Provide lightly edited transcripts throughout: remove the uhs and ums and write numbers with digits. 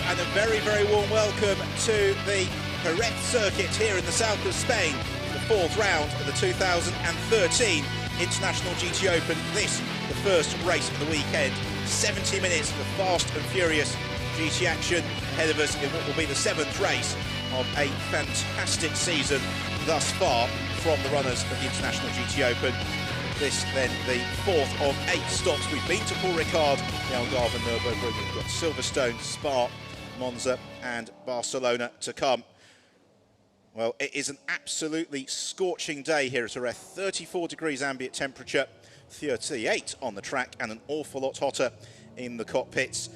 And a very, very warm welcome to the JEREZ circuit here in the south of Spain, the fourth round of the 2013 International GT Open. This, the first race of the weekend. 70 minutes of fast and furious GT action ahead of us in what will be the seventh race of a fantastic season thus far from the runners of the International GT Open. This then the fourth of 8 stops. We've been to Paul Ricard, the Algarve and Nürburgring. We've got Silverstone, Spa, Monza and Barcelona to come. Well, it is an absolutely scorching day here at JEREZ. 34 degrees ambient temperature, 38 on the track, and an awful lot hotter in the cockpits.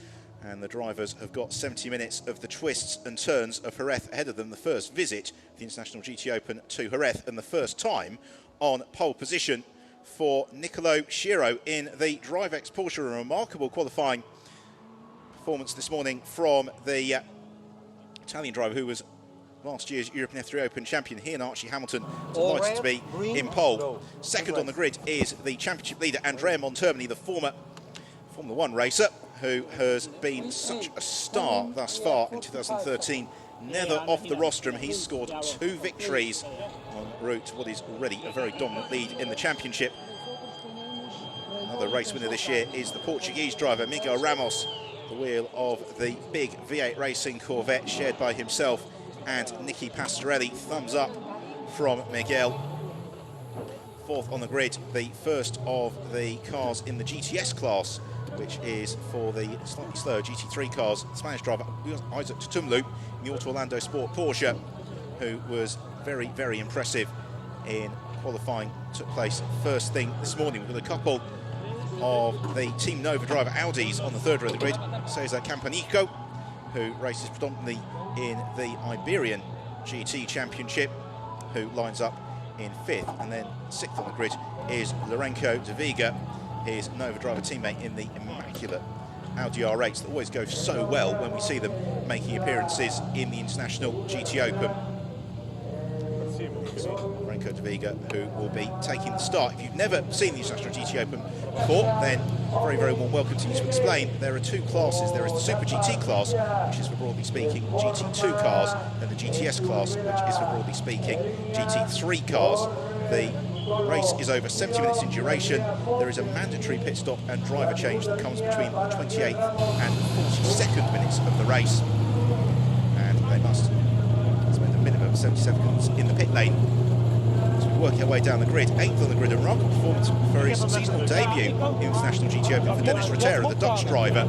And the drivers have got 70 minutes of the twists and turns of JEREZ ahead of them. The first visit of the International GT Open to JEREZ, and the first time on pole position for Nicolo Schiro in the DriveX Porsche. A remarkable qualifying performance this morning from the Italian driver who was last year's European F3 Open champion. He and Archie Hamilton delighted to be in pole. Second on the grid is the championship leader Andrea Montermini, the former Formula 1 racer who has been such a star thus far in 2013. Never off the rostrum. He's scored 2 victories en route to what is already a very dominant lead in the championship. Another race winner this year is the Portuguese driver Miguel Ramos, the wheel of the big V8 Racing Corvette shared by himself and Nicky Pastorelli. Thumbs up from Miguel. Fourth on the grid, the first of the cars in the GTS class, which is for the slightly slower GT3 cars. Spanish driver Isaac Tutumlu in the Auto Orlando Sport Porsche, who was very, very impressive in qualifying. Took place first thing this morning with a couple of the Team Nova driver Audis on the third row of the grid. Cesar Campanico, who races predominantly in the Iberian GT Championship, who lines up in 5th. And then 6th on the grid is Lourenco de Vega, his Nova driver teammate in the immaculate Audi R8s that always go so well when we see them making appearances in the International GT Open. Lourenco de Vega, who will be taking the start. If you've never seen the International GT Open before, then very, very warm welcome to you. To explain, there are 2 classes. There is the Super GT class, which is for broadly speaking GT2 cars, and the GTS class, which is for broadly speaking GT3 cars. The race is over 70 minutes in duration. There is a mandatory pit stop and driver change that comes between the 28th and 42nd minutes of the race, and they must spend a minimum of 70 seconds in the pit lane. As we work our way down the grid, 8th on the grid, a remarkable performance for his seasonal debut in the International GT Open for Dennis Rotera, the Dutch driver,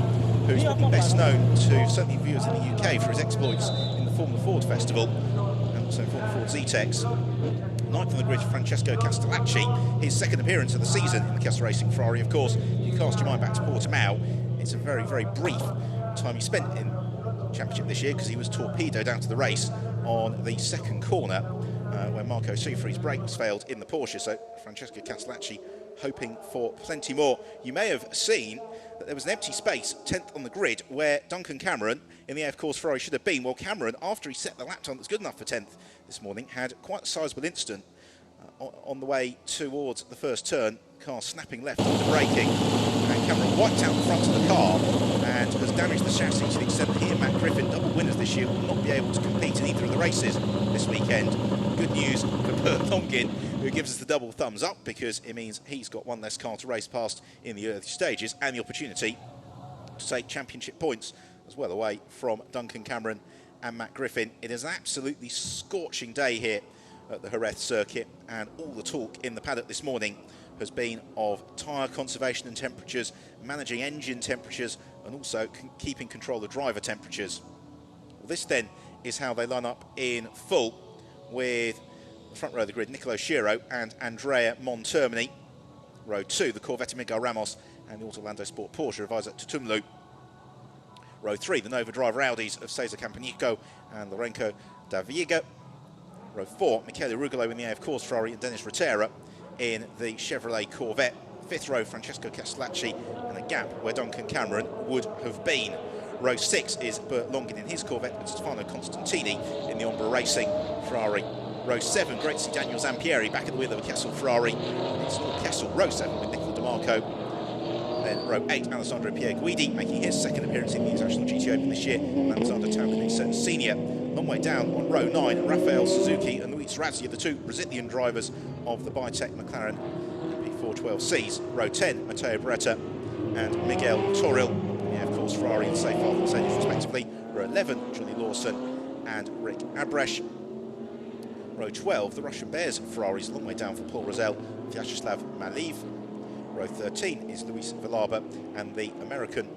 who's probably best known to certainly viewers in the UK for his exploits in the Formula Ford Festival and also Formula Ford Z-Tex. 9th on the grid, Francesco Castellacci, his second appearance of the season in the Castle Racing Ferrari. Of course, if you cast your mind back to Portimao, it's a very, very brief time he spent in the championship this year, because he was torpedoed out of the race on the second corner when Marco Seifri's brakes failed in the Porsche. So Francesco Castellacci hoping for plenty more. You may have seen that there was an empty space 10th on the grid where Duncan Cameron in the AF Course Ferrari should have been. Well, Cameron, after he set the lap time that's good enough for 10th this morning, had quite a sizable incident on the way towards the first turn. Car snapping left after braking, and Cameron wiped out the front of the car and has damaged the chassis to the extent that he and Matt Griffin, double winners this year, will not be able to compete in either of the races this weekend. Good news for Bert Longin, who gives us the double thumbs up, because it means he's got one less car to race past in the early stages and the opportunity to take championship points as well away from Duncan Cameron and Matt Griffin. It is an absolutely scorching day here at the JEREZ circuit, and all the talk in the paddock this morning has been of tyre conservation and temperatures, managing engine temperatures and also keeping control of driver temperatures. Well, this then is how they line up in full, with the front row of the grid, Nicolo Schiro and Andrea Montermini. Row 2, the Corvette Miguel Ramos and the Autolando Sport Porsche of Isaac Tutumlu. Row 3, the Nova driver Audis of Cesar Campanico and Lorenzo da Viega. Row 4, Michele Rugolo in the AF Course Ferrari and Dennis Rotera in the Chevrolet Corvette. 5th row, Francesco Castellacci and a gap where Duncan Cameron would have been. Row 6 is Bert Longin in his Corvette and Stefano Constantini in the Ombra Racing Ferrari. Row 7, great to see Daniel Zampieri back at the wheel of a Kessel Ferrari. It's Kessel, row 7 with Nicola DeMarco. Then row 8, Alessandro Pierguidi making his second appearance in the International GT Open this year. And Alexander Taukanisa Senior. Long way down on row 9, Rafael Suzuki and Luis Razzi are the two Brazilian drivers of the Bitech McLaren P412Cs. Row 10, Matteo Beretta and Miguel Toril, yeah, of course, Ferrari and Seyfarth Mercedes respectively. Row 11, Johnny Lawson and Rick Abresh. Row 12, the Russian Bears Ferraris, a long way down for Paul Rosell, Vyacheslav Maliv. Row 13 is Luis Villalba and the American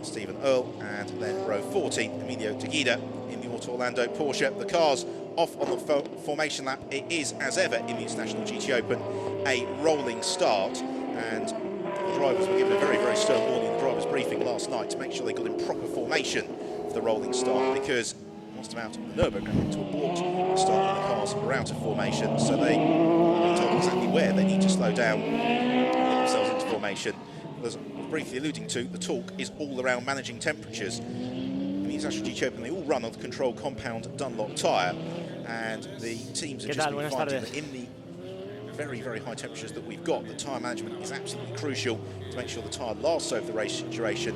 Stephen Earl. And then row 14, Emilio Teguida in the Auto Orlando Porsche. The cars off on the formation lap. It is, as ever, in the International GT Open, a rolling start. And the drivers were given a very, very stern warning in the drivers' briefing last night to make sure they got in proper formation for the rolling start, because once them out of the Nürburgring to abort the start when the cars are out of formation, so they are told exactly where they need to slow down and get themselves into formation. As I was briefly alluding to, the talk is all around managing temperatures. In the International GT Open, they all run on the controlled compound Dunlop tyre, and the teams have just been finding that in the very, very high temperatures that we've got, the tyre management is absolutely crucial to make sure the tyre lasts over the race duration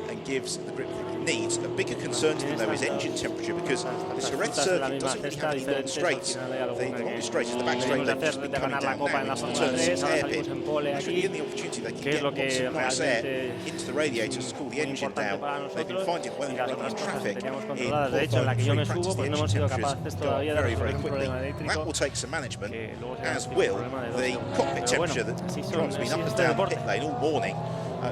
and gives the grip that it needs. A bigger concern to them, though, is engine temperature, because this Jerez circuit doesn't really have any long straights. The longest straight is the back straight. They've just been coming down now into the turn 6 hairpin. Actually, in the opportunity, they can get lots of nice air into the radiators to cool the engine down. They've been finding when they're running in traffic in qualifying free practice, the engine temperatures go very, very quickly. That will take some management, as will the cockpit temperature. That drives been up and down the pit lane all morning,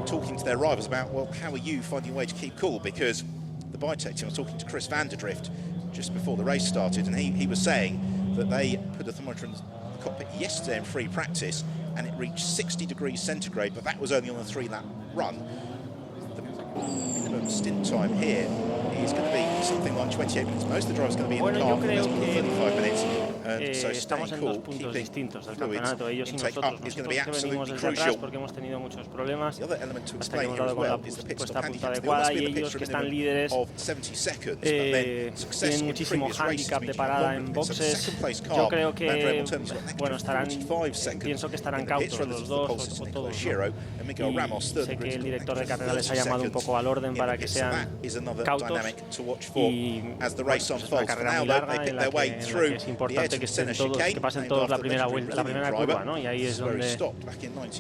talking to their rivals about, well, how are you finding a way to keep cool? Because the Bitech team, I was talking to Chris Vanderdrift just before the race started, and he was saying that they put a thermometer in the cockpit yesterday in free practice and it reached 60 degrees centigrade, but that was only on a 3-lap run. The minimum stint time here is going to be something like 28 minutes. Most of the drivers are going to be in the car for 35 minutes. So staying cool, keeping fluids intake up is going to be absolutely crucial. The other element to explain here as well is the pit stop handicap. They almost been a pit for a minimum of 70 seconds, but then successful in previous races means you have longer pits. So the second place car, Andrea Montermini's got negative 45 seconds in the pits relative to the pulses, Nicolo Schiro and Miguel Ramos, third in the grid, negative 30 seconds in the pits. So that is another dynamic to watch for as the race unfolds. For now, though, they pick their way through the edge. Que pasen todos la primera curva, ¿no? Y ahí es donde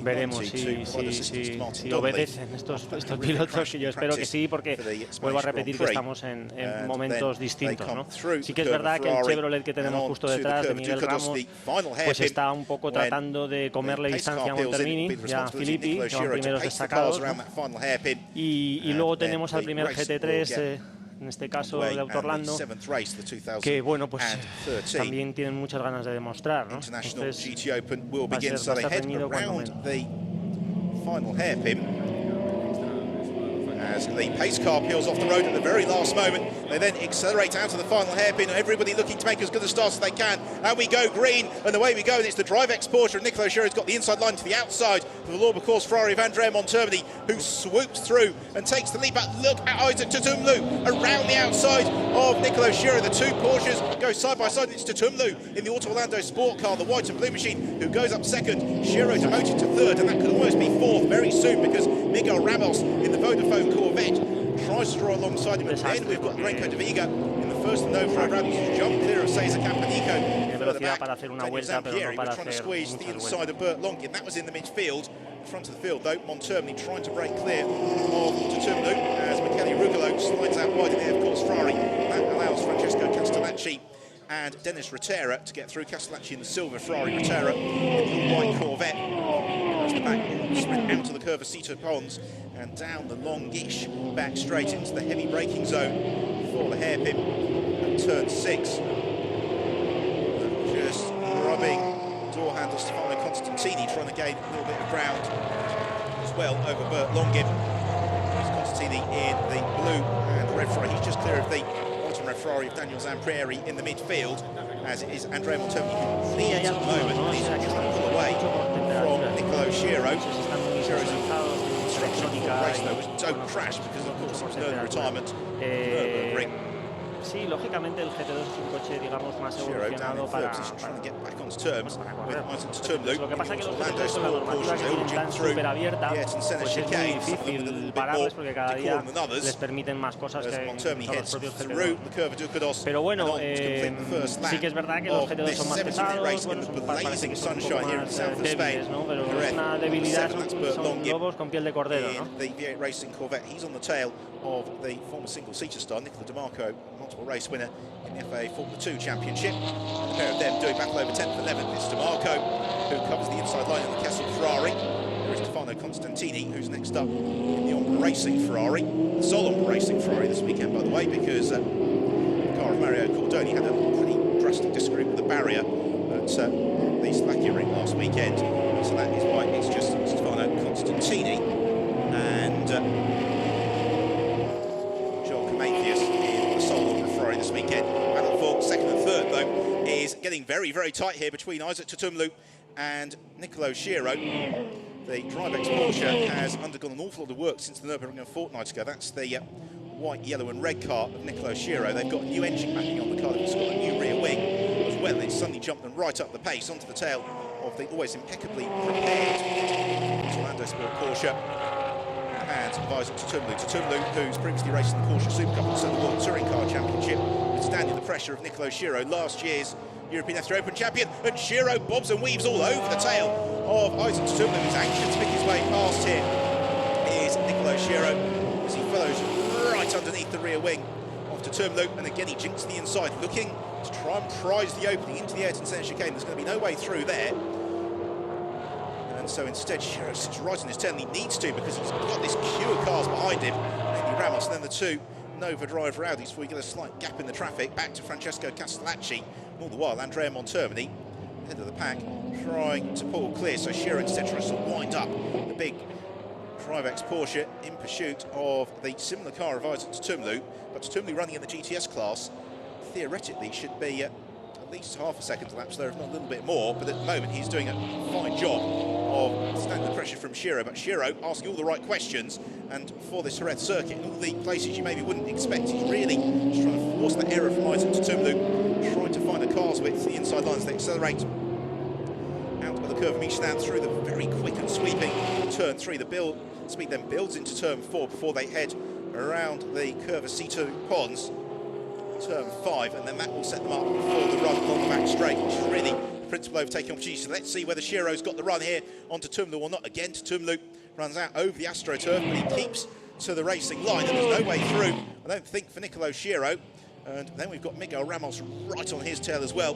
veremos si obedecen estos pilotos, y yo espero que sí, porque vuelvo a repetir que estamos en momentos distintos, ¿no? Sí que es verdad que el Chevrolet que tenemos justo detrás de Miguel Ramos pues está un poco tratando de comerle distancia a Montermini y a Filippi, que van primeros destacados, ¿no? Y luego tenemos al primer GT3, en este caso de Auto Orlando, que bueno, pues también tienen muchas ganas de demostrar, ¿no? Entonces va a ser reñido cuando menos. As the pace car peels off the road at the very last moment, they then accelerate out to the final hairpin. Everybody looking to make as good a start as they can. And we go green, and away we go. And it's the DriveX Porsche, and Nicolo Schiro has got the inside line to the outside of the Labour Course Ferrari of Andrea Montermini, who swoops through and takes the lead back. Look at Isaac Tutumlu around the outside of Nicolo Schiro. The two Porsches go side by side, and it's Tutumlu in the Auto Orlando Sport car, the white and blue machine, who goes up second. Schiro demoted to third, and that could almost be fourth very soon, because Miguel Ramos in the Vodafone Corvette tries to draw alongside him. At the end, we've got Lorenzo de Viega in the first Nova round, who's jumped clear of Cesar Campanico. Velocidad para hacer una vuelta, pero no para hacer the inside of Bert Longin. That was in the midfield. Front of the field, though, Montermini trying to break clear of Tutumlu as Michele Rugolo slides out wide in the, of course, Ferrari. That allows Francesco Castellacci and Dennis Rotera to get through. Castellacci in the silver, Ferrari, Rotera in the white Corvette. As the back sprint out to the Curvacito Ponds and down the longish back straight into the heavy braking zone for the hairpin at turn 6. Just rubbing door handle Stefano Constantini, trying to gain a little bit of ground as well over Bert Longin. Constantini in the blue and red Ferrari. He's just clear of the white and red Ferrari of Daniel Zamprieri in the midfield, as it is Andrea Montoni who leads at the moment. He's a couple away from Nicolo Schiro. Schiro's instruction for the race though was don't crash, because of course it was early retirement. Sí, lógicamente el GT2 es un coche, digamos, más evolucionado para correr. Lo que pasa es que los GT2 con la normativa que tienen tan súper abierta, pues es muy difícil pararles, porque cada día les permiten más cosas que los propios GT2. Pero bueno, sí que es verdad que los GT2 son más pesados, bueno, parece que son un poco más débiles, ¿no? Pero una debilidad son lobos con piel de cordero, ¿no? Of the former single-seater star Nicola Di Marco, multiple race winner in the FIA Formula 2 Championship. And a pair of them doing battle over 10th and 11th. It's Di Marco who covers the inside line in the Kessel Ferrari. There is Stefano Constantini, who's next up in the Ombre Racing Ferrari. The sole Ombre Racing Ferrari this weekend, by the way, because the car of Mario Cordoni had a pretty drastic disagreement with the barrier at the Slovakia ring last weekend. So that is why it's just Stefano Constantini and this weekend. Battle for second and third, though, is getting very, very tight here between Isaac Tutumlu and Nicolo Schiro. The Drivex Porsche has undergone an awful lot of work since the Nürburgring a fortnight ago. That's the white, yellow and red car of Nicolo Schiro. They've got a new engine mapping on the car. It's got a new rear wing as well. It's suddenly jumped them right up the pace onto the tail of the always impeccably prepared Orlando Sport Porsche. And Isaac Tutumlu, who's previously raced in the Porsche Super Cup and the World Touring Car Championship, withstanding the pressure of Nicolo Schiro, last year's European F3 Open champion. And Schiro bobs and weaves all over the tail of Isaac Tutumlu, who's anxious to pick his way past here. Is Nicolo Schiro as he follows right underneath the rear wing of Tutumlu, and again he jinks to the inside, looking to try and prize the opening into the Ayrton Senna chicane. There's going to be no way through there. So instead, Schiro sits right on his tail, and he needs to, because he's got this queue of cars behind him, mainly Ramos, and then the two Nova driver Audis, before we get a slight gap in the traffic. Back to Francesco Castellacci, and all the while Andrea Montermini, head of the pack, trying to pull clear. So Schiro instead tries to wind up the big Drivex Porsche in pursuit of the similar car of Isaac Tutumlu, but Tutumlu running in the GTS class theoretically should be at least half a second elapsed there, if not a little bit more, but at the moment he's doing a fine job of standing the pressure from Schiro. But Schiro asking all the right questions, and for this Jerez circuit, in all the places you maybe wouldn't expect, he's really just trying to force the error from Isaac Tutumlu, trying to find a car's width to the inside lines. They accelerate out of the curve of Michelin through the very quick and sweeping turn 3. The speed then builds into turn 4 before they head around the Curvacito Ponds, turn 5, and then that will set them up for the run along the back straight, which is really the principal overtaking opportunity. So let's see whether Schiro's got the run here on Tutumlu or not. Again, Tutumlu runs out over the AstroTurf, but he keeps to the racing line, and there's no way through, I don't think, for Nicolo Schiro. And then we've got Miguel Ramos right on his tail as well.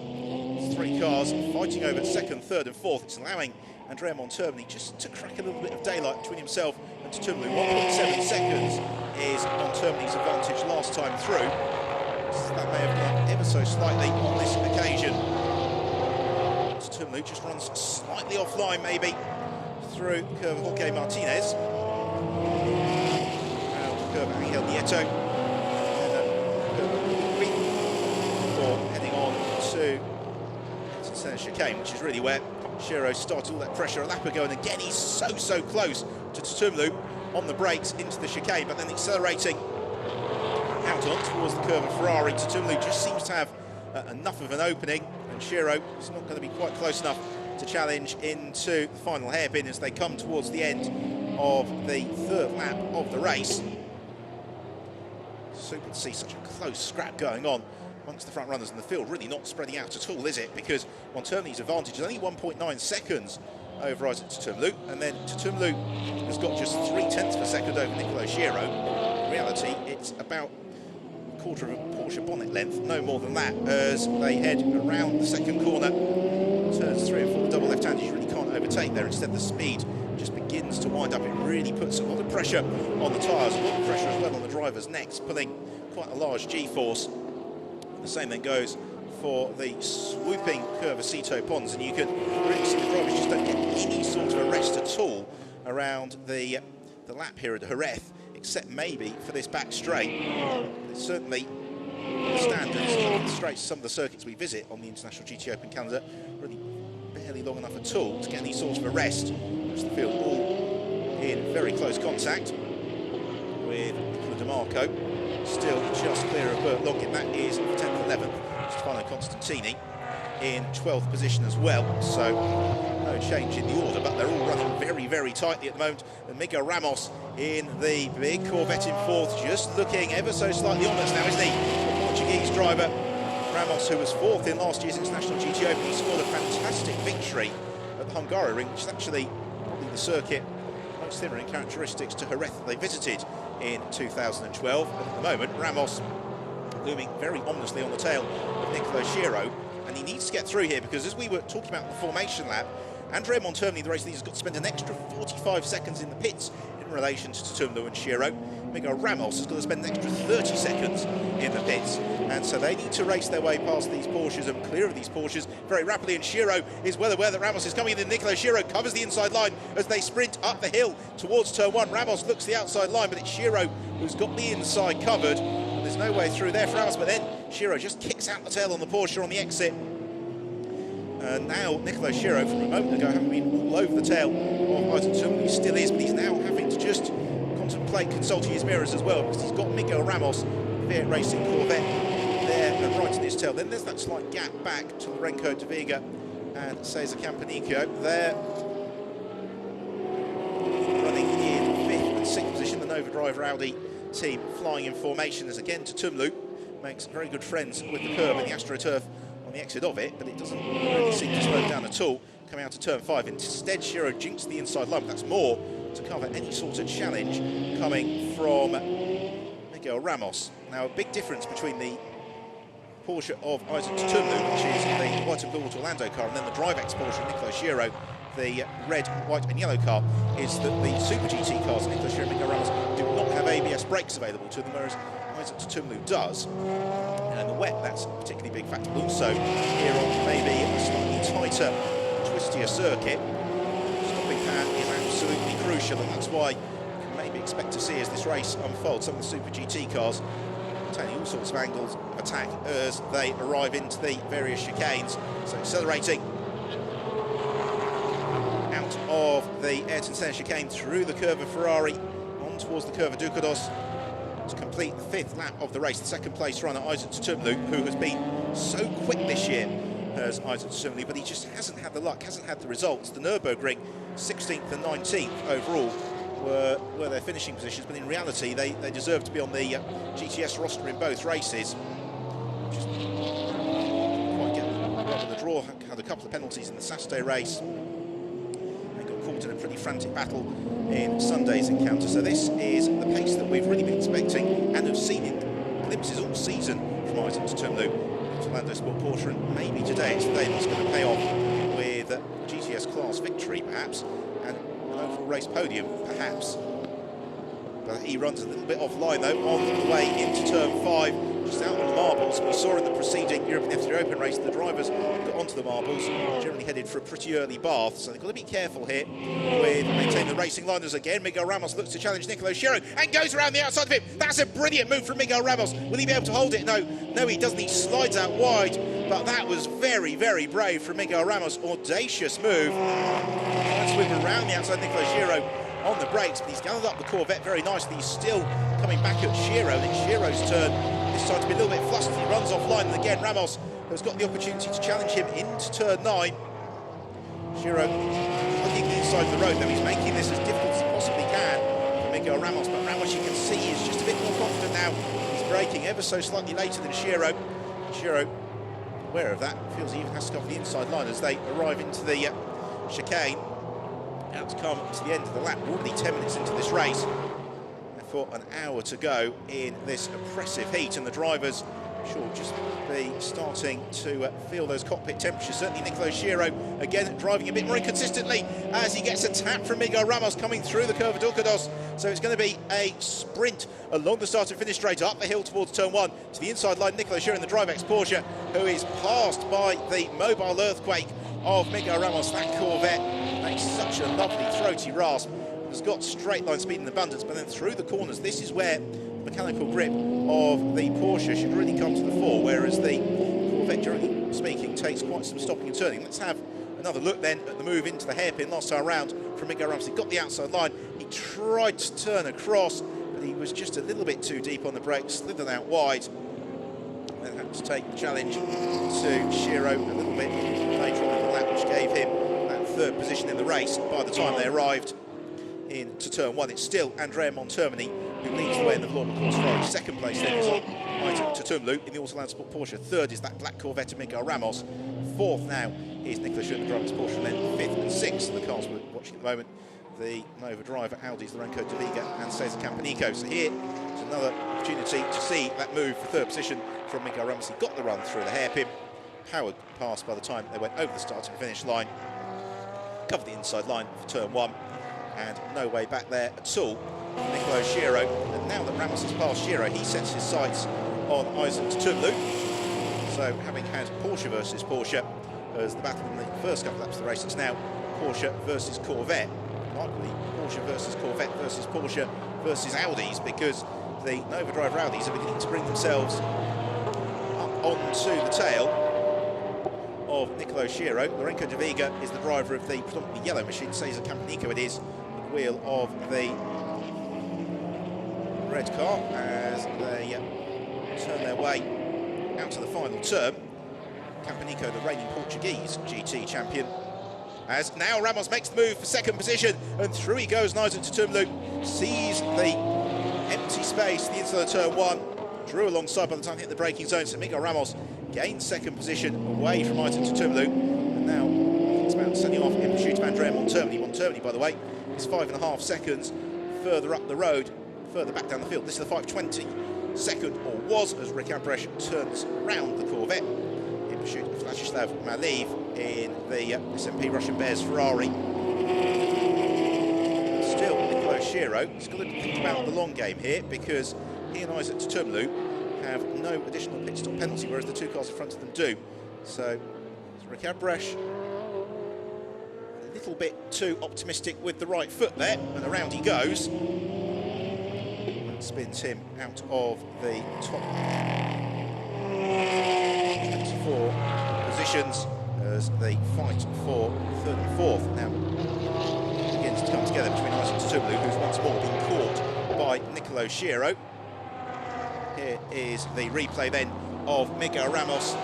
3 cars fighting over second, third and fourth. It's allowing Andrea Montermini just to crack a little bit of daylight between himself and Tutumlu. 1.7 seconds is Montermini's advantage last time through. So that may have gone ever so slightly on this occasion. Tutumlu just runs slightly offline, maybe, through the curve of Jorge Martinez. Now the curve of Angel Nieto. Before heading on to Senna chicane, which is really where Schiro started all that pressure a lap ago. And again, he's so close to Tutumlu on the brakes into the chicane, but then accelerating out on towards the curve of Ferrari. Tutumlu just seems to have enough of an opening, and Schiro is not going to be quite close enough to challenge into the final hairpin as they come towards the end of the third lap of the race. Super to see such a close scrap going on amongst the front runners in the field. Really not spreading out at all, is it? Because Montermini's advantage is only 1.9 seconds over Isaac Tutumlu, and then Tutumlu has got just 0.3 of a second over Nicolo Schiro. In reality, it's about quarter of a Porsche bonnet length, no more than that, as they head around the second corner. Turns 3 and 4, the double left-handers you really can't overtake there. Instead, the speed just begins to wind up. It really puts a lot of pressure on the tyres, a lot of pressure as well on the driver's necks, pulling quite a large G-force. The same then goes for the swooping Curvacito ponds, and you can really see the drivers just don't get any sort of a rest at all around the lap here at Jerez, except maybe for this back straight. It's certainly the standards of the straights, some of the circuits we visit on the International GT Open calendar, really barely long enough at all to get any sort of a rest. Just the field all in very close contact with Nicola DeMarco, still just clear of Burt Longin. That is 10th, 11th. Stefano Constantini in 12th position as well, so no change in the order, but they're all running very, very tightly at the moment. And Miguel Ramos in the big Corvette in 4th, just looking ever so slightly on us now, isn't he? The Portuguese driver, Ramos, who was 4th in last year's International GT Open. He scored a fantastic victory at the Hungaroring, which is actually probably the circuit most similar in characteristics to Jerez that they visited in 2012. But at the moment, Ramos looming very ominously on the tail of Nicolo Schiro, and he needs to get through here, because as we were talking about the formation lap, Andrea Montermini, the race leader, has got to spend an extra 45 seconds in the pits in relation to Tumlu and Schiro. Miguel Ramos has got to spend an extra 30 seconds in the pits, and so they need to race their way past these Porsches and clear of these Porsches very rapidly. And Schiro is well aware that Ramos is coming in, and Nicolo Schiro covers the inside line as they sprint up the hill towards turn 1. Ramos looks the outside line, but it's Schiro who's got the inside covered. There's no way through there for Ramos, but then Schiro just kicks out the tail on the Porsche on the exit. And now Nicolo Schiro, from a moment ago, having been all over the tail of Ayrton Tumlu, he still is, but he's now having to just contemplate consulting his mirrors as well, because he's got Miguel Ramos, Fiat Racing Corvette, there and right in his tail. Then there's that slight gap back to Lorenzo De Vega and Cesar Campanico. They're running in 5th and 6th position. The Nova driver Audi team flying in formation as again to Tumlu makes very good friends with the curb and the AstroTurf on the exit of it, but it doesn't really seem to slow down at all coming out to turn 5. Instead, Schiro jinks the inside line, but that's more to cover any sort of challenge coming from Miguel Ramos. Now, a big difference between the Porsche of Isaac Tumlu, which is the white and blue Orlando car, and then the Drivex Porsche Nicolo Schiro, the red, white and yellow car, is that the Super GT cars, Nicolo Schiro and Miguel Ramos, do not have ABS brakes available to them, whereas Isaac Tumlu does. And the wet, that's a particularly big factor. But also, here on maybe a slightly tighter, twistier circuit, stopping power is absolutely crucial, and that's why you can maybe expect to see, as this race unfolds, some of the Super GT cars taking all sorts of angles of attack as they arrive into the various chicanes. So accelerating out of the Ayrton Senna chicane through the curve of Ferrari on towards the curve of Ducados to complete the 5th lap of the race. The second place runner, Isaac Tumlu, who has been so quick this year as Isaac Tumlu, but he just hasn't had the luck, hasn't had the results. The Nürburgring, 16th and 19th overall were their finishing positions, but in reality they deserve to be on the GTS roster in both races. Just quite get the draw, had a couple of penalties in the Saturday race. They got caught in a pretty frantic battle in Sunday's encounter. So this is the pace that we've really been expecting and have seen in glimpses all season from Isaac Tumlu. Orlando Sport Porsche, and maybe today it's the day that's going to pay off with GTS class victory perhaps, and an overall race podium perhaps. But he runs a little bit offline though on the way into turn 5, just out on the marbles. We saw in the preceding European F3 Open race the drivers got onto the marbles, generally headed for a pretty early bath, so they've got to be careful here with maintaining the racing liners again. Miguel Ramos looks to challenge Nicolo Schiro and goes around the outside of him. That's a brilliant move from Miguel Ramos. Will he be able to hold it? No, he doesn't. He slides out wide, but that was very, very brave from Miguel Ramos. Audacious move. Trying to swim around the outside Nicolo Schiro on the brakes, but he's gathered up the Corvette very nicely. He's still coming back at Schiro, and it's Shiro's turn this time to be a little bit flustered. He runs offline, and again Ramos has got the opportunity to challenge him into turn 9. Schiro looking inside the road, though. He's making this as difficult as he possibly can for Miguel Ramos, but Ramos, you can see, is just a bit more confident now. He's braking ever so slightly later than Schiro. Schiro, aware of that, feels he even has to cover the inside line as they arrive into the chicane. Now to come to the end of the lap. We're already 10 minutes into this race. for an hour to go in this oppressive heat, and the drivers should just be starting to feel those cockpit temperatures. Certainly Nicolo Giro, again, driving a bit more inconsistently as he gets a tap from Miguel Ramos coming through the curve of Dulcados. So it's going to be a sprint along the start and finish straight up the hill towards turn one to the inside line. Nicolo Giro in the DriveX Porsche, who is passed by the mobile earthquake of Miguel Ramos. That Corvette makes such a lovely throaty rasp. Has got straight line speed in abundance, but then through the corners, this is where the mechanical grip of the Porsche should really come to the fore, whereas the Corvette, generally speaking, takes quite some stopping and turning. Let's have another look then at the move into the hairpin last time around from Miguel Ramos. He got the outside line, he tried to turn across, but he was just a little bit too deep on the brakes, slithered out wide, and then had to take the challenge to Giro a little bit later on in the lap, which gave him that third position in the race. By the time they arrived into turn one, it's still Andrea Montermini who leads the way in the Vlorba course Ferrari. Second place then is on Tutumlu in the Autoland Sport Porsche. Third is that black Corvette of Miguel Ramos. Fourth now is Nicolas Schur in the DriveX Porsche, and then fifth and sixth, the cars we're watching at the moment, the Nova driver, Audi's Lorenzo De Vega and Cesar Campanico. So here is another opportunity to see that move for third position from Miguel Ramos. He got the run through the hairpin, powered past by the time they went over the start and finish line, covered the inside line for turn one, and no way back there at all. Nicolo Giro, and now that Ramos has passed Giro, he sets his sights on Isaac Tutumlu. So having had Porsche versus Porsche as the battle in the first couple of laps of the race, it's now Porsche versus Corvette. Likely Porsche versus Corvette versus Porsche versus Audis, because the Nova driver Audis are beginning to bring themselves up onto the tail of Nicolo Giro. Lorenzo De Vega is the driver of the predominantly yellow machine. Cesar Campanico it is at the wheel of the red car as they turn their way out to the final turn. Campanico, the reigning Portuguese GT champion, as now Ramos makes the move for second position, and through he goes. Isaac Tutumlu sees the empty space, the inside of turn one, drew alongside by the time he hit the braking zone, so Miguel Ramos gains second position away from Isaac Tutumlu, and now it's about sending off in pursuit of Andrea Montermini. Montermini, by the way, is 5.5 seconds further up the road, further back down the field. This is the 5:20 second, or was, as Rick Ambresh turns round the Corvette in pursuit of Vladislav Maliv in the SMP Russian Bears Ferrari. Still, Nicolo Giro has got to think about the long game here, because he and Isaac Tutumlu have no additional pit stop penalty, whereas the two cars in front of them do. So Rick Ambresh a little bit too optimistic with the right foot there, and around he goes. Spins him out of the top 24 positions as they fight for third and fourth now begins to come together between Isaac Tutumlu, who's once more been caught by Nicolo Giro. Here is the replay then of Miguel Ramos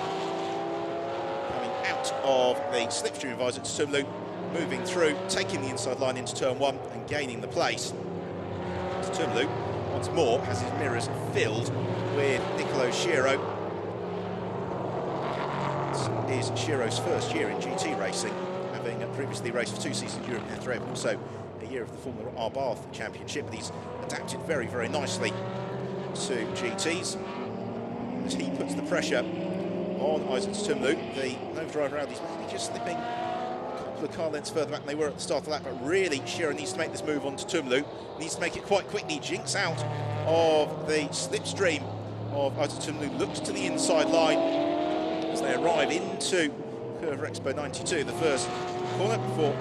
coming out of the slipstream of Isaac Tutumlu, moving through, taking the inside line into turn one and gaining the place. Tutumlu once more has his mirrors filled with Nicolo Giro. This is Giro's first year in GT racing, having previously raced for 2 seasons in Europe and F3, but also a year of the Formula R Bath Championship. But he's adapted very, very nicely to GTs as he puts the pressure on Isaac Tutumlu. The Nova driver Audi's maybe just slipping a couple of car lengths further back than they were at the start of the lap, but really Giro needs to make this move on Tutumlu. Needs to make it quite quickly. Jinx out of the slipstream of Isaac Tutumlu, looks to the inside line as they arrive into Curve Expo 92, the first corner, before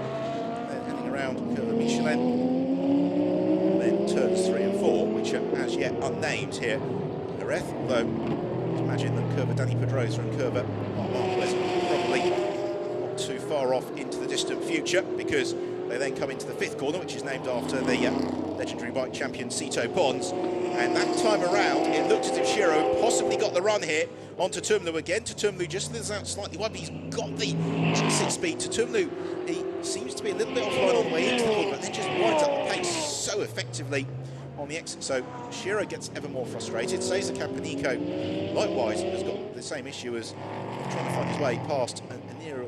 they're heading around Curve Michelin, and then turns 3 and 4, which are as yet unnamed here at Jerez, although I imagine that Curve Dani Pedrosa and Curve Marquez are probably not too far off into the distant future, because they then come into the 5th corner, which is named after the legendary bike champion Cito Pons. And that time around, it looked as if Giro possibly got the run here onto Tutumlu again. Tutumlu just slithers out slightly wide, but he's got the exit speed. Tutumlu, he seems to be a little bit offline on the way into the corner, but then just winds up the pace so effectively on the exit. So Giro gets ever more frustrated. Cesar Campanico, likewise, has got the same issue as trying to find his way past a near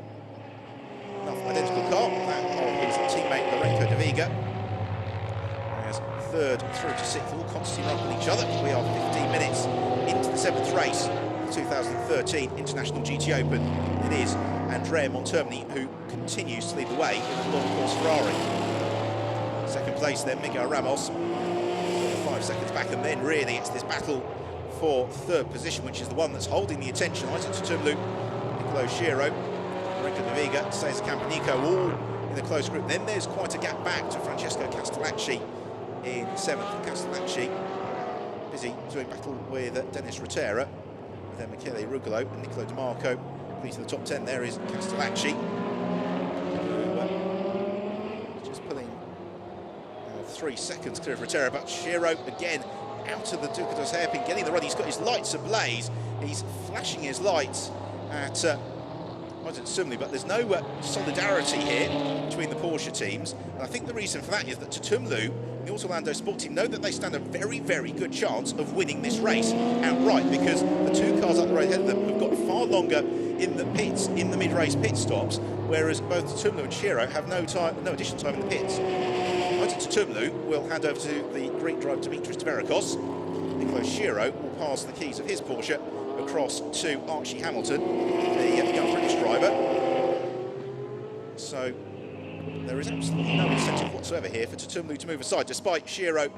enough identical car, that of his teammate Lorenzo De Vega. As third through to sixth, all constantly running each other. We are 15 minutes into the seventh race, the 2013 International GT Open. It is Andrea Montermini who continues to lead the way in the long course Ferrari. Second place then, Miguel Ramos, 5 seconds back, and then really it's this battle for third position, which is the one that's holding the attention. Isaac Tutumlu, Nicolò Schiro, Renko de Vega, Cesar Campanico, all in the close group. Then there's quite a gap back to Francesco Castellacci in seventh. Castellacci busy doing battle with Dennis Rotera, then Michele Rugolo and Nicolo De Marco. Leading the top 10 there is Castellacci, who just pulling 3 seconds clear of Rotera, but Schiro again out of the Ducados hairpin, getting the run. He's got his lights ablaze. He's flashing his lights at Tutumlu, but there's no solidarity here between the Porsche teams. And I think the reason for that is that Tutumlu and the Autolando Sport team know that they stand a very, very good chance of winning this race outright, because the two cars up the road ahead of them have got far longer in the pits, in the mid-race pit stops, whereas both Tutumlu and Schiro have no additional time in the pits. Tutumlu will hand over to the Greek driver Dimitris Tverikos. Nicolo Schiro will pass the keys of his Porsche across to Archie Hamilton, the young British driver. So there is absolutely no incentive whatsoever here for Tutumlu to move aside, despite Schiro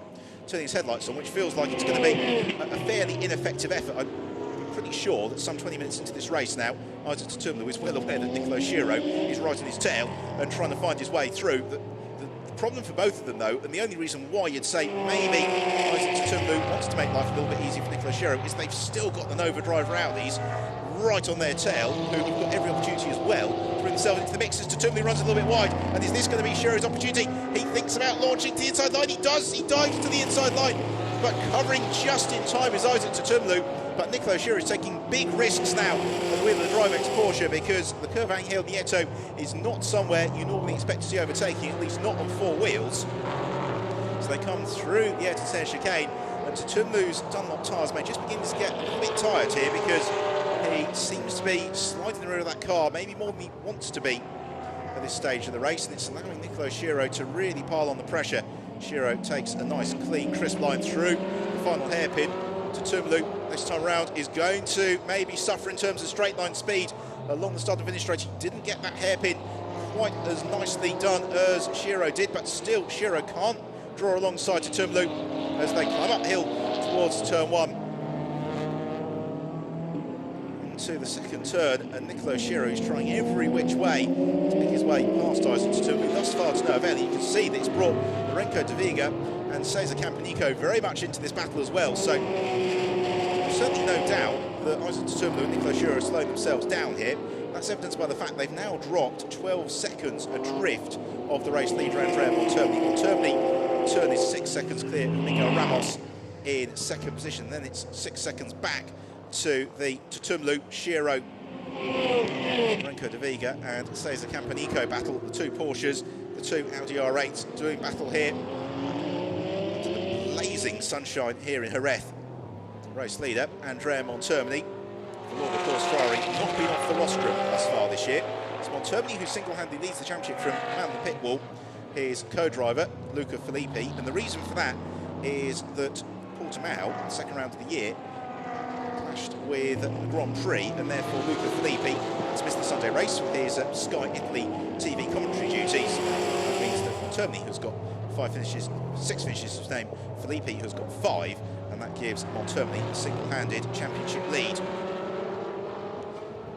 turning his headlights on, which feels like it's going to be a fairly ineffective effort. I'm pretty sure that some 20 minutes into this race now, Isaac Tutumlu is well aware that Nicolo Schiro is right on his tail and trying to find his way through. The problem for both of them, though, and the only reason why you'd say maybe Isaac Tutumlu wants to make life a little bit easier for Nicolo Schiro, is they've still got the Nova driver Audis right on their tail, who've got every opportunity as well to bring themselves into the mix as Tutumlu runs a little bit wide. And is this going to be Shiro's opportunity? He thinks about launching to the inside line. He does. He dives to the inside line, but covering just in time is Isaac Tutumlu. But Nicolo Schiro is taking big risks now at the wheel of the Drivex Porsche, because the Curva Angel Nieto is not somewhere you normally expect to see overtaking, at least not on four wheels. So they come through the Ayrton Senna chicane, and Tutumlu's Dunlop tyres may just begin to get a little bit tired here, because he seems to be sliding the rear of that car, maybe more than he wants to be at this stage of the race, and it's allowing Nicolo Schiro to really pile on the pressure. Schiro takes a nice, clean, crisp line through the final hairpin. Tutumlu this time around is going to maybe suffer in terms of straight line speed along the start and finish straight. He didn't get that hairpin quite as nicely done as Schiro did, but still Schiro can't draw alongside Tutumlu as they climb uphill towards turn one. Into the second turn, and Nicolo Schiro is trying every which way to make his way past Isaac Tutumlu. Thus far to no avail. You can see that it's brought Renko de Vega and Cesar Campanico very much into this battle as well. So there's certainly no doubt that Isaac Tutumlu and Nicolo Schiro are slowing themselves down here. That's evidenced by the fact they've now dropped 12 seconds adrift of the race leader Andrea Montermini. Montermini in turn is 6 seconds clear of Miguel Ramos in second position. Then it's 6 seconds back to the Tutumlu, Schiro, Renko de Vega and Cesar Campanico battle. The two Porsches, the two Audi R8s doing battle here. Blazing sunshine here in Jerez. Race leader Andrea Montermini, the Lord of course Ferrari, not been off the rostrum thus far this year. It's Montermini who single-handedly leads the championship from around the pit wall. His co-driver Luca Filippi, and the reason for that is that Portimao, second round of the year, clashed with the Grand Prix, and therefore Luca Filippi has missed the Sunday race with his Sky Italy TV commentary duties. That means that Montermini has got 6 finishes to his name, Filippi has got 5, and that gives Montermini a single-handed championship lead.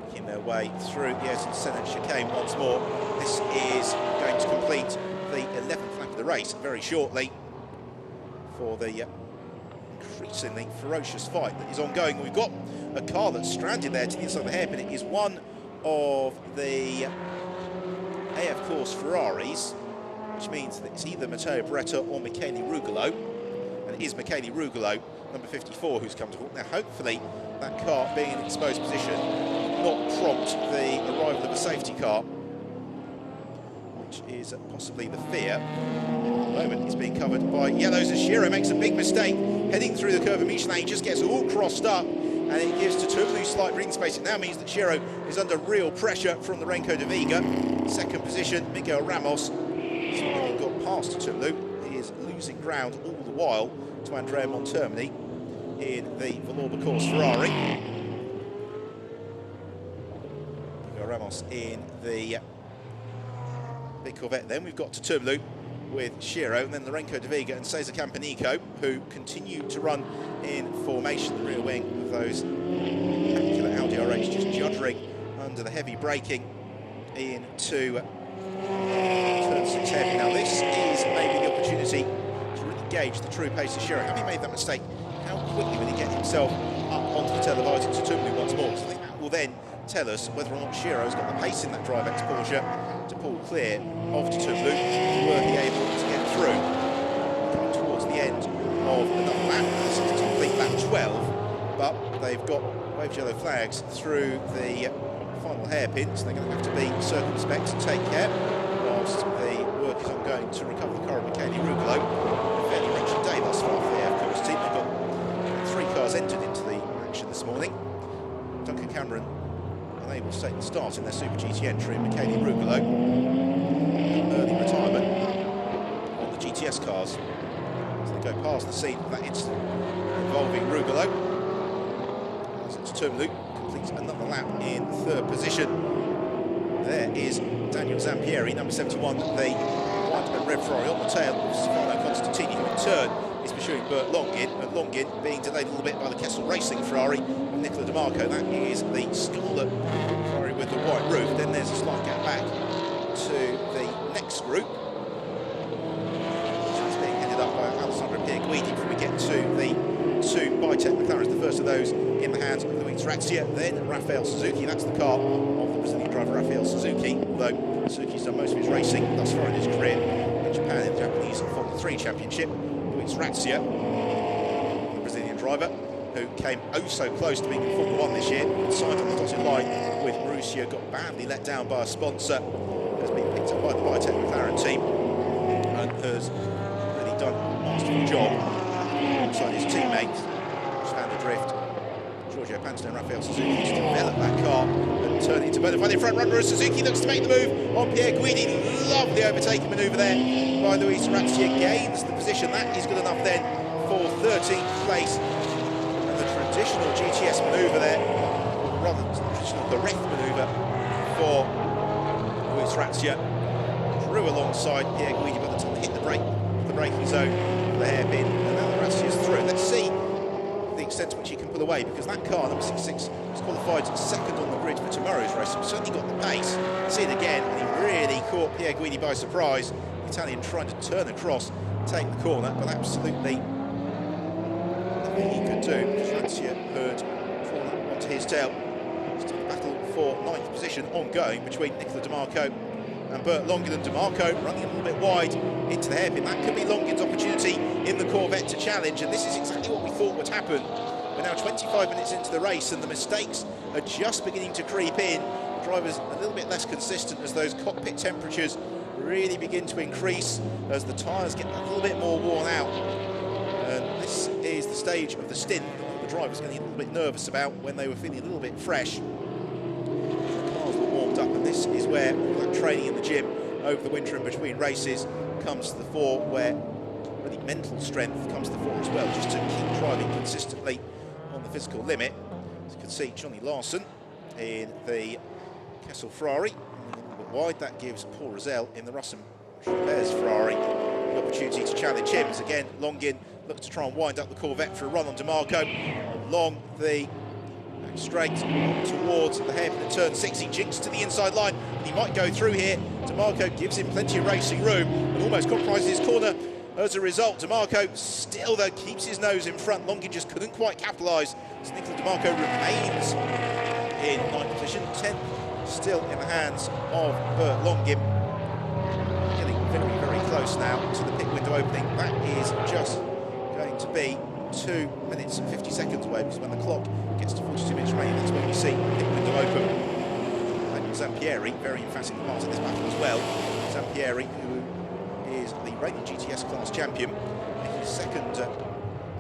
Making their way through the Ayrton Senna chicane once more. This is going to complete the 11th lap of the race very shortly for the increasingly ferocious fight that is ongoing. We've got a car that's stranded there to the inside of the hairpin. It is one of the AF Course Ferraris, which means that it's either Matteo Beretta or Michele Rugolo, and it is Michele Rugolo, number 54, who's come to halt. Now, hopefully, that car being in an exposed position will not prompt the arrival of a safety car, which is possibly the fear. At the moment, it's being covered by yellows as Schiro makes a big mistake heading through the curve of Michelin. He just gets all crossed up, and it gives Tutumlu slight breathing space. It now means that Schiro is under real pressure from the Renko de Vega. Second position, Miguel Ramos. He's got past Tutumlu. He is losing ground all the while to Andrea Montermini in the Vallorba course Ferrari. Hugo Ramos in the big Corvette. Then we've got Termelu with Shiro, and then Lorenzo De Vega and Cesar Campanico, who continue to run in formation, the rear wing of those immaculate Audi R8, just juddering under the heavy braking into turn 6 heavy. Now this is maybe the opportunity to really gauge the true pace of Shiro. Having made that mistake, how quickly will he get himself up onto the televising to Termelu once more? So I think that will then tell us whether or not Shiro's got the pace in that Drivex Porsche to pull clear of Termelu. Were he able to get through towards the end of another lap? This is to complete lap 12, but they've got waved yellow flags through the final hairpins. They're going to have to be circumspect and take care whilst the work is ongoing to recover the car of Michele Rugolo. A fairly wretched day thus far for the AF Course team. They've got 3 cars entered into the action this morning. Duncan Cameron unable to take the start in their Super GT entry, and Michele Rugolo early retirement on the GTS cars as they go past the scene of that incident involving Rugolo. As it's Termelu completes another lap in 3rd position. There is Daniel Zampieri, number 71, the white red Ferrari on the tail of Stefano Constantini, who in turn is pursuing Bert Longin, and Longin being delayed a little bit by the Kessel Racing Ferrari of Nicola Di Marco. That is the scarlet Ferrari with the white roof. Then there's a slight gap back to the next group, which is being headed up by Alessandro Pierguidi before we get to the 2 Bitech McLarens, the first of those in the hands of Luis Razia, then Rafael Suzuki. That's the car of the Brazilian driver Rafael Suzuki, although Suzuki's done most of his racing thus far in his career in Japan in the Japanese Formula 3 Championship. Luis Razia, the Brazilian driver, who came oh so close to being in Formula 1 this year, signed on the dotted line with Marussia, got badly let down by a sponsor, has been picked up by the Bitech McLaren team, and has really done a masterful job alongside his teammates, who's found the drift. Giorgio Pantano and Rafael Suzuki to develop that car and turn it into bona fide front runner as Suzuki looks to make the move on Pierguidi. Lovely overtaking manoeuvre there by Luis Razia, gains the position. That is good enough then for 13th place. And the traditional GTS manoeuvre there, or rather the traditional Jerez manoeuvre for Luis Razia. Drew alongside Pierguidi, but the top hit the braking zone for the hairpin, and now Razia's through. Let's see the extent to which he can pull away, because that car, number 66, was qualified second on the grid for tomorrow's race. He's certainly got the pace. See it again, and he really caught Pierguidi by surprise. The Italian trying to turn across, take the corner, but absolutely nothing he could do, because Razia had fallen onto his tail. Still a battle for 9th position ongoing between Nicola Di Marco and Bert Longin, and Di Marco running a little bit wide into the hairpin. That could be Longin's opportunity in the Corvette to challenge, and this is exactly what we thought would happen. We're now 25 minutes into the race, and the mistakes are just beginning to creep in. The driver's a little bit less consistent as those cockpit temperatures really begin to increase, as the tyres get a little bit more worn out. And this is the stage of the stint that the drivers getting a little bit nervous about when they were feeling a little bit fresh. Up, and this is where all that training in the gym over the winter and between races comes to the fore, where really mental strength comes to the fore as well, just to keep driving consistently on the physical limit. As you can see, Johnny Larson in the Kessel Ferrari, a little bit wide. That gives Paul Rosell in the Russell Chavez Ferrari the opportunity to challenge him, as again Longin looks to try and wind up the Corvette for a run on Di Marco along the straight towards the hairpin at turn 6. He jinks to the inside line, and he might go through here. Di Marco gives him plenty of racing room and almost compromises his corner as a result. Di Marco still, though, keeps his nose in front. Longin just couldn't quite capitalise, as Nicola Di Marco remains in 9th position. 10th still in the hands of Bert Longin. Getting very, very close now to the pit window opening. That is just going to be 2 minutes and 50 seconds away, because when the clock gets to 42 minutes remaining, that's when we see the pit window open. And Zampieri, very emphatic part of this battle as well. Zampieri, who is the reigning GTS class champion, making his 2nd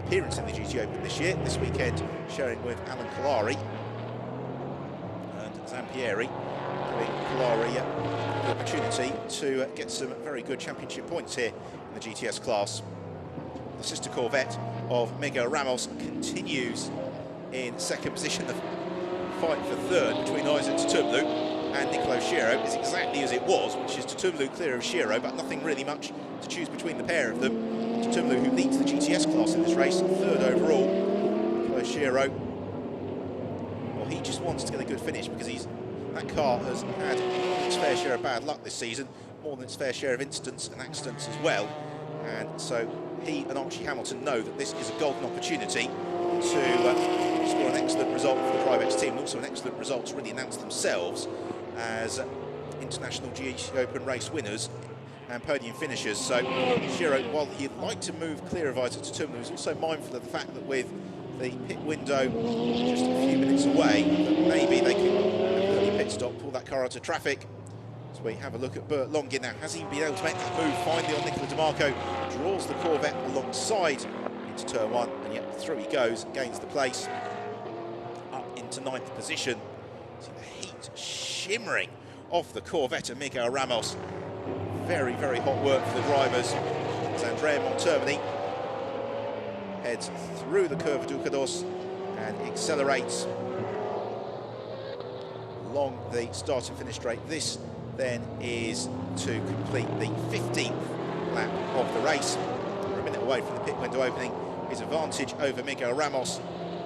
appearance in the GT Open this year, this weekend sharing with Alan Collari. And Zampieri giving Collari the opportunity to get some very good championship points here in the GTS class. The the sister Corvette of Miguel Ramos continues in second position. The fight for third between Isaac Tutumlu and Nicolo Shiro is exactly as it was, which is Tutumlu clear of Shiro, but nothing really much to choose between the pair of them. Tutumlu, who leads the GTS class in this race, third overall. Nicolo Shiro, well, he just wants to get a good finish because that car has had its fair share of bad luck this season, more than its fair share of incidents and accidents as well. And so he and Archie Hamilton know that this is a golden opportunity to score an excellent result for the Privex team, and also an excellent result to really announce themselves as International GT Open race winners and podium finishers. So Shiro, while he'd like to move clear of Isaac Tutumlu, is also mindful of the fact that with the pit window just a few minutes away, that maybe they could early pit stop, pull that car out of traffic. As we have a look at Bert Longin now, has he been able to make that move finally on Nicola DeMarco, draws the Corvette alongside into turn one, and yet through he goes, gains the place up into 9th position. See the heat shimmering off the Corvette of Miguel Ramos. Very, very hot work for the drivers. As Andrea Montermini heads through the Curva Ducados and accelerates along the start and finish straight. This then is to complete the 15th lap of the race. We're a minute away from the pit window opening. His advantage over Miguel Ramos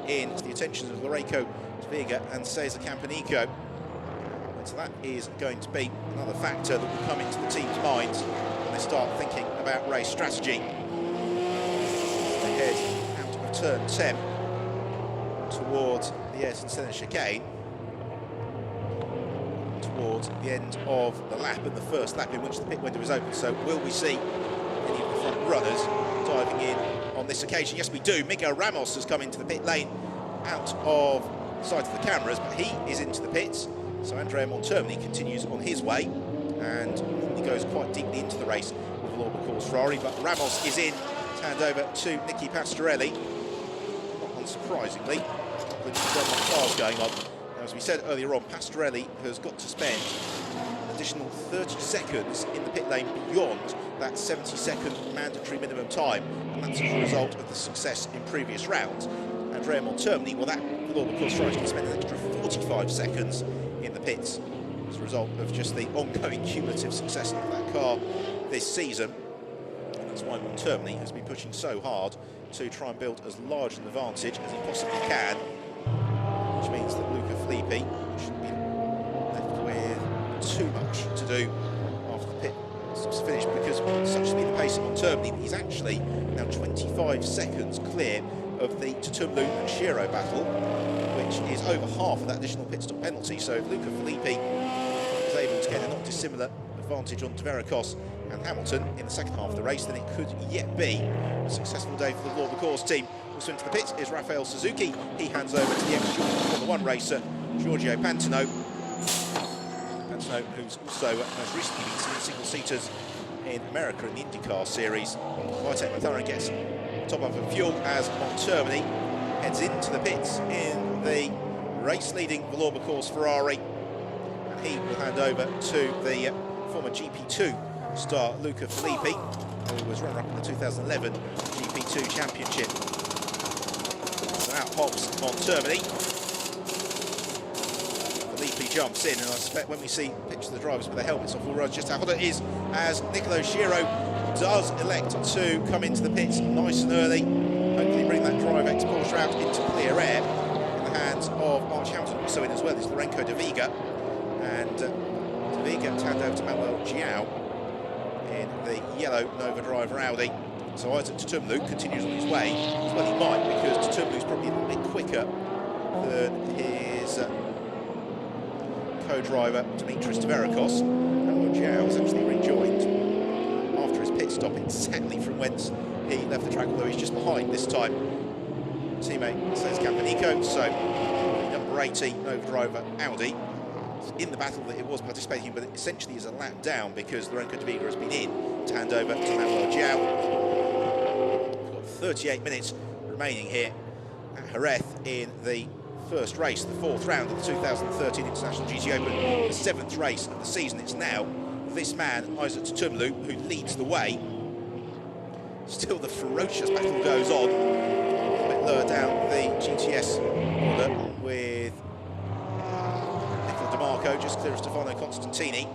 in the attentions of Lorenzo Vega and Cesar Campanico. And so that is going to be another factor that will come into the team's minds when they start thinking about race strategy. They head out of turn 10 towards the Ayrton Senna chicane, towards the end of the lap and the first lap in which the pit window is open. So will we see any of the front runners diving in on this occasion? Yes, we do. Miguel Ramos has come into the pit lane out of sight of the cameras, but he is into the pits. So Andrea Montermini continues on his way and normally goes quite deeply into the race with a Lorber Course Ferrari, but Ramos is in to hand over to Nicky Pastorelli. Not unsurprisingly, there's cars going on. Now, as we said earlier on, Pastorelli has got to spend an additional 30 seconds in the pit lane beyond that 70-second mandatory minimum time, and that's as a result of the success in previous rounds. Andrea Montermini, well, that Lorber Course Ferrari can spend an extra 45 seconds in the pits as a result of just the ongoing cumulative success of that car this season. And that's why Montermini has been pushing so hard to try and build as large an advantage as he possibly can, which means that Luca Filippi shouldn't be left with too much to do after the pit stops finished, because such has been the pace of Montermini that he's actually now 25 seconds clear of the Tutumlu and Shiro battle, which is over half of that additional pit stop penalty. So if Luca Filippi is able to get a not dissimilar advantage on Tverikos and Hamilton in the second half of the race, then it could yet be a successful day for the Lorber Course team. Also into the pits is Rafael Suzuki. He hands over to the ex-Formula 1 racer Giorgio Pantano. Pantano, who's also most recently been seen single-seaters in America in the IndyCar series. Vitek McLaren gets top up of fuel as Montermini heads into the pits in the race-leading Lorber Course Ferrari, and he will hand over to the former GP2 star Luca Filippi, who was runner-up in the 2011 GP2 Championship. So out hops Montermini. Filippi jumps in, and I suspect when we see pictures of the drivers with their helmets off, we'll realise just how hot it is as Nicolo Shiro does elect to come into the pits nice and early, hopefully bring that Drivex Porsche out into clear air. In the hands of Archie Hamilton, also in as well is Lorenzo De Vega, and De Vega to hand over to Manuel Giao in the yellow Nova Driver Audi. So Isaac Tutumlu continues on his way. Well, he might, because Tutumlu's probably a little bit quicker than his co-driver Dimitris Tverikos. Manuel Giao has actually rejoined after his pit stop exactly from whence he left the track, although he's just behind this time teammate Cesar Campanico. So number 80 Nova Driver Audi in the battle that it was participating, but it essentially is a lap down because Lorenzo De Vega has been in to hand over to Manuel Giao. We've got 38 minutes remaining here at Jerez in the first race, the fourth round of the 2013 International GT Open, the seventh race of the season. It's now this man, Isaac Tutumlu, who leads the way. still the ferocious battle goes on. A bit lower down the GTS order with Nicola Di Marco just clear of Stefano Constantini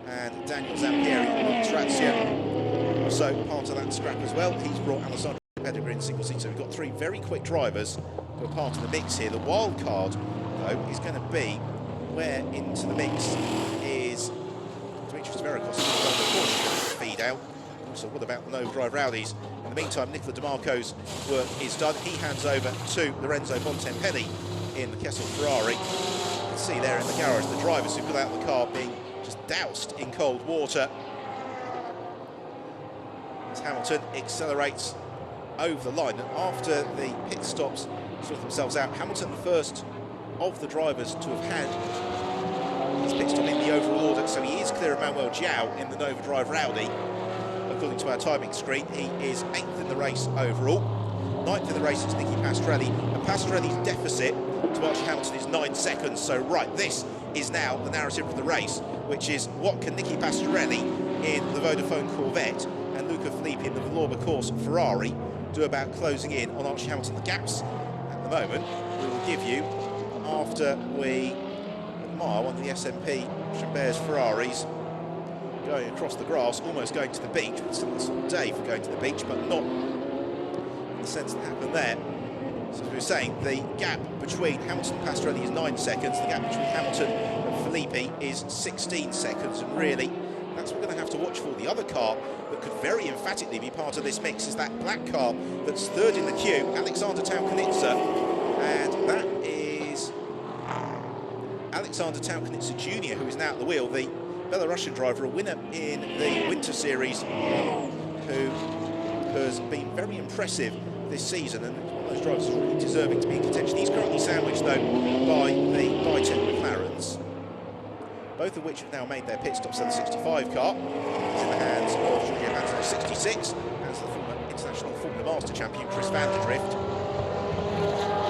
and Daniel Zampieri. Strazio also part of that scrap as well. He's brought Alessandro Pedigree in single seat, so we've got three very quick drivers who are part of the mix here. The wild card, though, is going to be where into the mix is Demetrius Veracos feed out. Also, what about the Nova Drive Rowdies? In the meantime, Nicola Di Marco's work is done. He hands over to Lorenzo Bontempelli in the Kessel Ferrari. You can see there in the garage the drivers who got out of the car being just doused in cold water. As Hamilton accelerates over the line, and after the pit stops sort themselves out, Hamilton the first of the drivers to have had his pit stop in the overall order, so he is clear of Manuel Jiao in the Nova Drive Rowdy. According to our timing screen, he is 8th in the race overall. 9th in the race is Nicky Pastorelli, and Pastorelli's deficit to Archie Hamilton is 9 seconds. So right, this is now the narrative of the race, which is what can Nicky Pastorelli in the Vodafone Corvette and Luca Filippi in the Villorba Corse Ferrari do about closing in on Archie Hamilton. The gaps at the moment we will give you after we admire one of the SMP Chambert's Ferraris going across the grass, almost going to the beach. It's still a sort of day for going to the beach, but not in the sense that happened there. So as we were saying, the gap between Hamilton and Pastorelli is 9 seconds. The gap between Hamilton and Filippi is 16 seconds, and really that's what we're going to have to watch for. The other car that could very emphatically be part of this mix is that black car that's third in the queue, Alexander Taukanitsa, and that is Alexander Taukanitsa Jr., who is now at the wheel, the Belarusian driver, a winner in the Winter Series, who has been very impressive this season, and one of those drivers is really deserving to be in contention. He's currently sandwiched, though, by the Bytec McLarens, both of which have now made their pit stops. So the 65 car is in the hands of Giorgio Pantano, 66, as the former international Formula Master champion Chris van der Drift.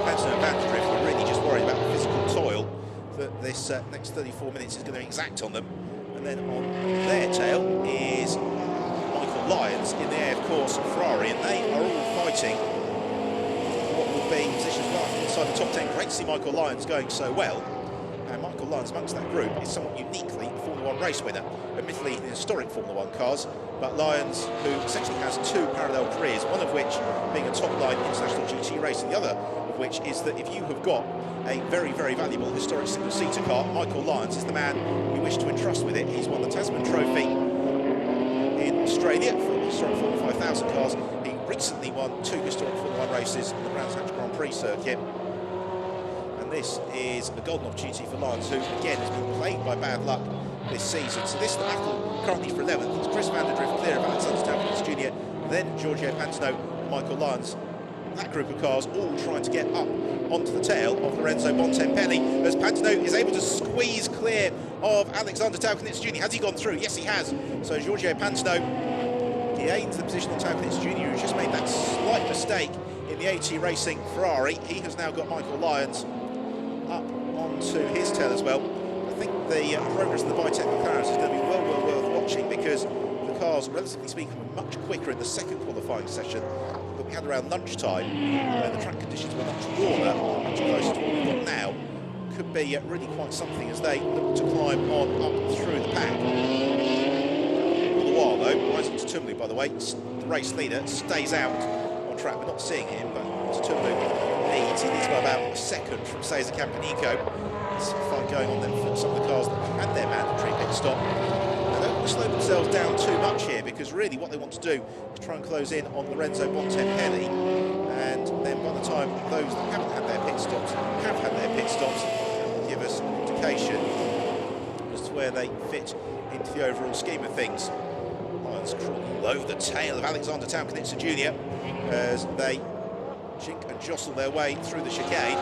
Pantano and van der Drift were really just worried about the physical toil that this next 34 minutes is going to exact on them. And then on their tail is Michael Lyons in the AF Corse Ferrari, and they are all fighting what will be positions right inside the top 10. Great to see Michael Lyons going so well. And Michael Lyons amongst that group is somewhat uniquely a Formula 1 race winner, admittedly in historic Formula 1 cars, but Lyons, who essentially has two parallel careers, one of which being a top-line international GT race, and the other of which is that if you have got a very, very valuable historic single-seater car, Michael Lyons is the man we wish to entrust with it. He's won the Tasman Trophy in Australia for the historic Formula 5000 cars. He recently won two historic Formula 1 races in the Brands Hatch Grand Prix circuit. And this is a golden opportunity for Lyons, who again has been plagued by bad luck this season. So this is the battle currently for 11th. It's Chris van der Drift clear of Alexander Taukanitsa Jr., then Giorgio Pantano and Michael Lyons. That group of cars all trying to get up onto the tail of Lorenzo Bontempelli, as Pantano is able to squeeze clear of Alexander Taukanitsa Jr. Has he gone through? Yes, he has. So Giorgio Pantano, he aims the position on Taukanitsa Jr., who's just made that slight mistake in the AT Racing Ferrari. He has now got Michael Lyons up onto his tail as well. I think the progress of the Bytec McLarens is going to be well worth watching, because the cars, relatively speaking, were much quicker in the second qualifying session that we had around lunchtime, where the track conditions were much warmer, much closer to what we've got now. Could be really quite something as they look to climb on up through the pack. All the while, though, Rising Tutumlu, by the way, the race leader, stays out on track. We're not seeing him, but Tutumlu leads. He leads by about a second from Cesar Campanico. There's some fight going on then for some of the cars that had their mandatory pit stop. They don't want to slow themselves down too much here, because really what they want to do is try and close in on Lorenzo Bontempelli, and then by the time those that haven't had their pit stops have had their pit stops, that will give us an indication as to where they fit into the overall scheme of things. Lyons crawling low the tail of Alexander Taukanitsa Jr. as they jink and jostle their way through the chicane.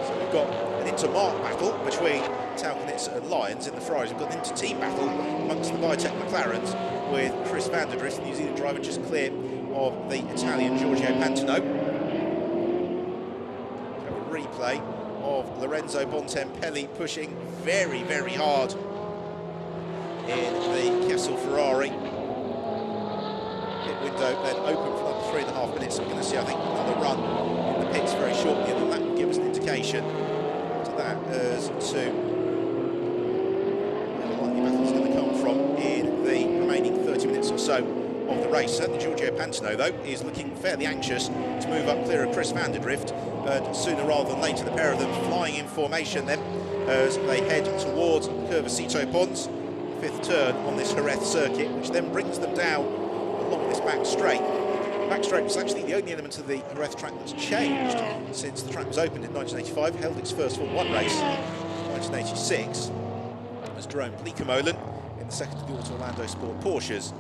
So we've got an inter-mark battle between Taukanitsa and Lyons in the Ferraris. We've got an inter-team battle amongst the Bytec McLarens, with Chris van der Drift, the New Zealand driver, just clear of the Italian Giorgio Pantano. A replay of Lorenzo Bontempelli pushing very hard in the Kessel Ferrari. pit window then open for another 3.5 minutes. So we're going to see, I think, another run in the pits very shortly, and then that will give us an indication to that as to where the likely battle is going to come from in the remaining 30 minutes or so of the race. Certainly Giorgio Pantano, though, is looking fairly anxious to move up clear of Chris van der Drift, and sooner rather than later the pair of them flying in formation then as they head towards Curvacito Ponds, the 5th turn on this Jerez circuit, which then brings them down along this back straight. Back straight was actually the only element of the Jerez track that's changed since the track was opened in 1985, held its first Formula 1 race in 1986, as Jerome Bleekemolen, in the second of the Auto Orlando Sport Porsches,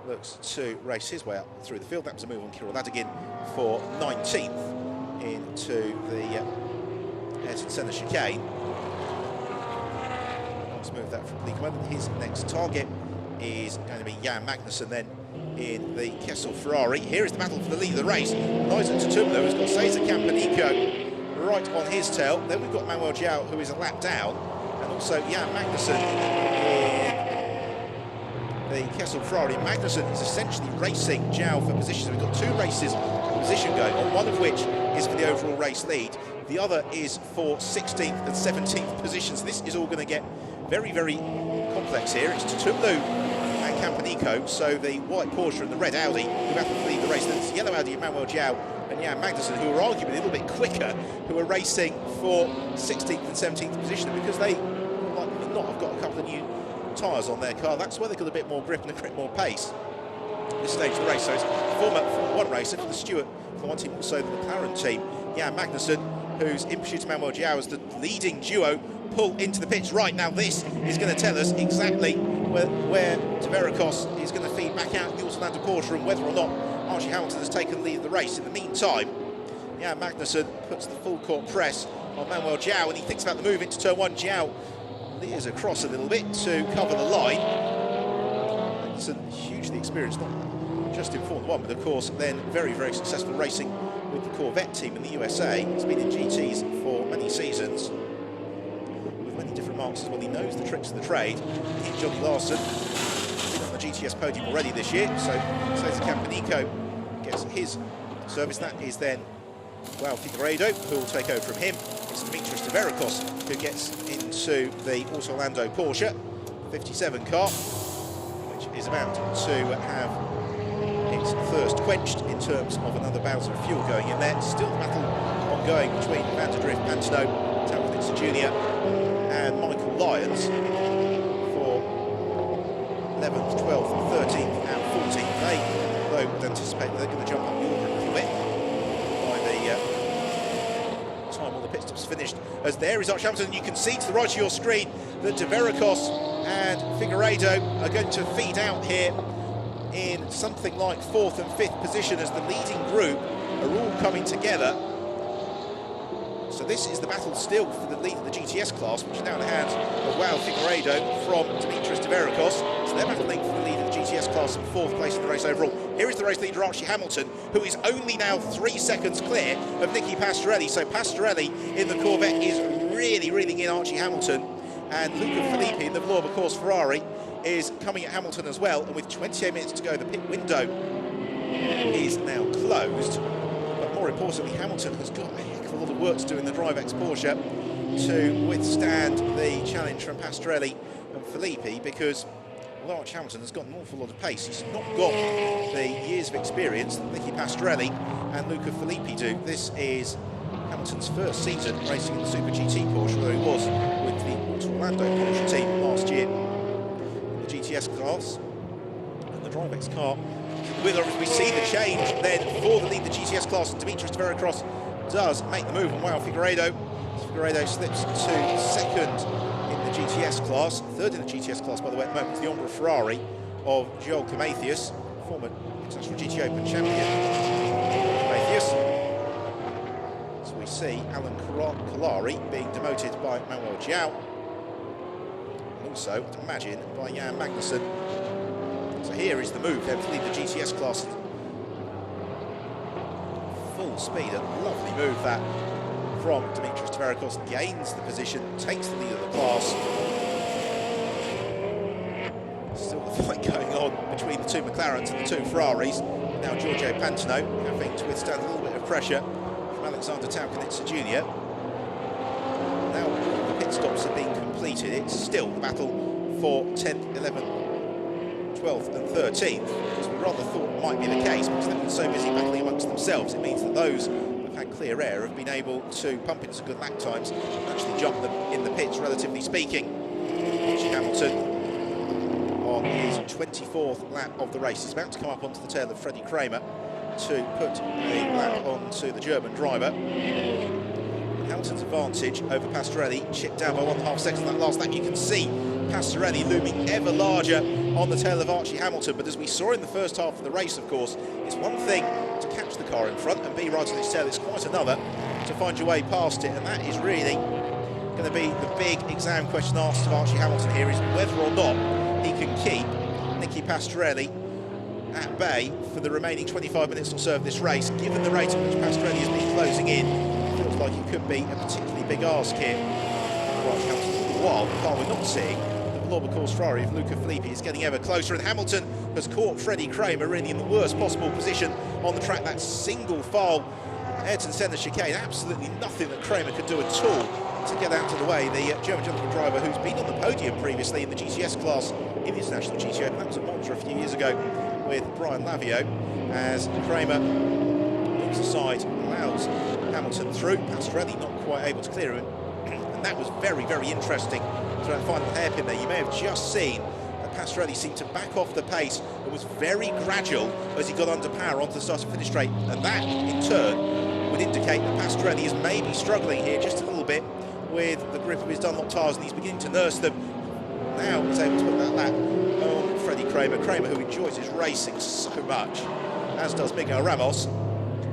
looks to race his way up through the field. That was a move on Kirill Ladygin for 19th into the Ayrton Senna chicane. Nice move that from Bleekemolen. His next target is going to be Jan Magnussen then in the Kessel Ferrari. Here is the battle for the lead of the race. Nigel Tutumlo has got Cesar Campanico right on his tail. Then we've got Manuel Joao, who is a lap down, and also Jan Magnussen in the Kessel Ferrari. Magnussen is essentially racing Joao for positions. We've got 2 races for position going on, one of which is for the overall race lead. The other is for 16th and 17th positions. This is all going to get very, very complex here. It's Tutumlo and Campanico, so the white Porsche and the red Audi who have to lead the race. Then it's the yellow Audi of Manuel Joao and Jan Magnussen, who are arguably a little bit quicker, who are racing for 16th and 17th position, because they likely not have got a couple of new tyres on their car. That's where they've got a bit more grip and a bit more pace at this stage of the race. So it's former Formula 1 racer for the Stewart Formula 1 team, also the McLaren team, Jan Magnussen, who's in pursuit of Manuel Joao as the leading duo pull into the pits. Right, now this is going to tell us exactly where Tverakos is going to feed back out the Orlando Porsche, and whether or not Archie Hamilton has taken the lead of the race. In the meantime, Jan Magnussen puts the full court press on Manuel Joao, and he thinks about the move into turn 1. Joao leers across a little bit to cover the line. Magnussen, hugely experienced, not just in Formula 1, but of course then very, very successful racing with the Corvette team in the USA. He's been in GTs for many seasons with many different marks as well. He knows the tricks of the trade. He's Johnny Larson, been on the GTS podium already this year, so Cesar Campanico gets his service. That is then Joao Figueiredo, who will take over from him. It's Dimitris Tverakos who gets into the Auto Orlando Porsche 57 car, which is about to have its thirst quenched in terms of another bout of fuel going in there. Still the battle ongoing between Van der Drift, Pantano, Talbot Jr. and Michael Lyons for 11th, 12th, 13th and 14th. They, though, would anticipate that they're going to jump up the order a little bit by the time all the pit stops finished, as there is Archie Hamilton. You can see to the right of your screen that Tverakos and Figueiredo are going to feed out here in something like 4th and 5th position as the leading group are all coming together. So this is the battle still for the lead of the GTS class, which is now in the hands of Joao Figueiredo from Dimitris Tverakos. So they're battling for the lead of the GTS class and 4th place in the race overall. Here is the race leader Archie Hamilton, who is only now 3 seconds clear of Nicky Pastorelli. So Pastorelli in the Corvette is really reeling in Archie Hamilton, and Luca Filippi in the Vlorba Course Ferrari is coming at Hamilton as well. And with 28 minutes to go, the pit window is now closed. But more importantly, Hamilton has got a heck of a lot of work to do in the DriveX Porsche to withstand the challenge from Pastorelli and Filippi, because although Archie Hamilton has got an awful lot of pace, he's not got the years of experience that Nicky Pastorelli and Luca Filippi do. This is Hamilton's first season racing in the Super GT Porsche, although he was with the Auto Orlando Porsche team last year in the GTS class. And the DriveX car with, as we see the change then for the lead, the GTS class, Dimitris Tverakos does make the move on Joao Figueiredo. Figueiredo slips to second in the GTS class, third in the GTS class by the way at the moment, the Ombra Ferrari of Joel Comathius, former International GT Open champion. Comathius. So we see Alan Kalari being demoted by Manuel Joao, and also, I'd imagine, by Jan Magnussen. So here is the move then to lead the GTS class. Full speed, a lovely move that from Dimitris Tverakos, gains the position, takes the lead of the class. Still the fight going on between the the two McLarens and the two Ferraris. Now Giorgio Pantano having to withstand a little bit of pressure from Alexander Taukanitsa Jr. Now the pit stops have been completed. It's still the battle for 10th, 11th, 12th and 13th, because we rather thought might be the case, because they've been so busy battling amongst themselves. It means that those who've had clear air have been able to pump into some good lap times and actually jump them in the pits, relatively speaking. Archie Hamilton on his 24th lap of the race. He's about to come up onto the tail of Freddie Kramer to put a lap onto the German driver. Hamilton's advantage over Pastorelli chipped down by 1.5 seconds on that last lap. You can see Pastorelli looming ever larger on the tail of Archie Hamilton, but as we saw in the first half of the race, of course, it's one thing to catch the car in front and be right on its tail. It's quite another to find your way past it, and that is really going to be the big exam question asked of Archie Hamilton here, is whether or not he can keep Nicky Pastorelli at bay for the remaining 25 minutes or so of this race. Given the rate at which Pastorelli has been closing in, it feels like it could be a particularly big ask here for Archie Hamilton. For a while, the car we're not seeing, the Vauxhall Course Ferrari of Luca Filippi, is getting ever closer, and Hamilton has caught Freddie Kramer really in the worst possible position on the track. That single file Ayrton Senna chicane, absolutely nothing that Kramer could do at all to get out of the way. The German gentleman driver who's been on the podium previously in the GTS class in the International GTO, but that was at Monza a few years ago with Brian Lavio, as Kramer moves aside, allows Hamilton through. Pastorelli not quite able to clear him, and that was very, very interesting throughout the final hairpin there. You may have just seen that Pastorelli seemed to back off the pace and was very gradual as he got under power onto the start and finish straight, and that in turn would indicate that Pastorelli is maybe struggling here just a little bit with the grip of his Dunlop tyres, and he's beginning to nurse them. Now he's able to put that lap on Freddie Kramer. Kramer, who enjoys his racing so much, as does Miguel Ramos,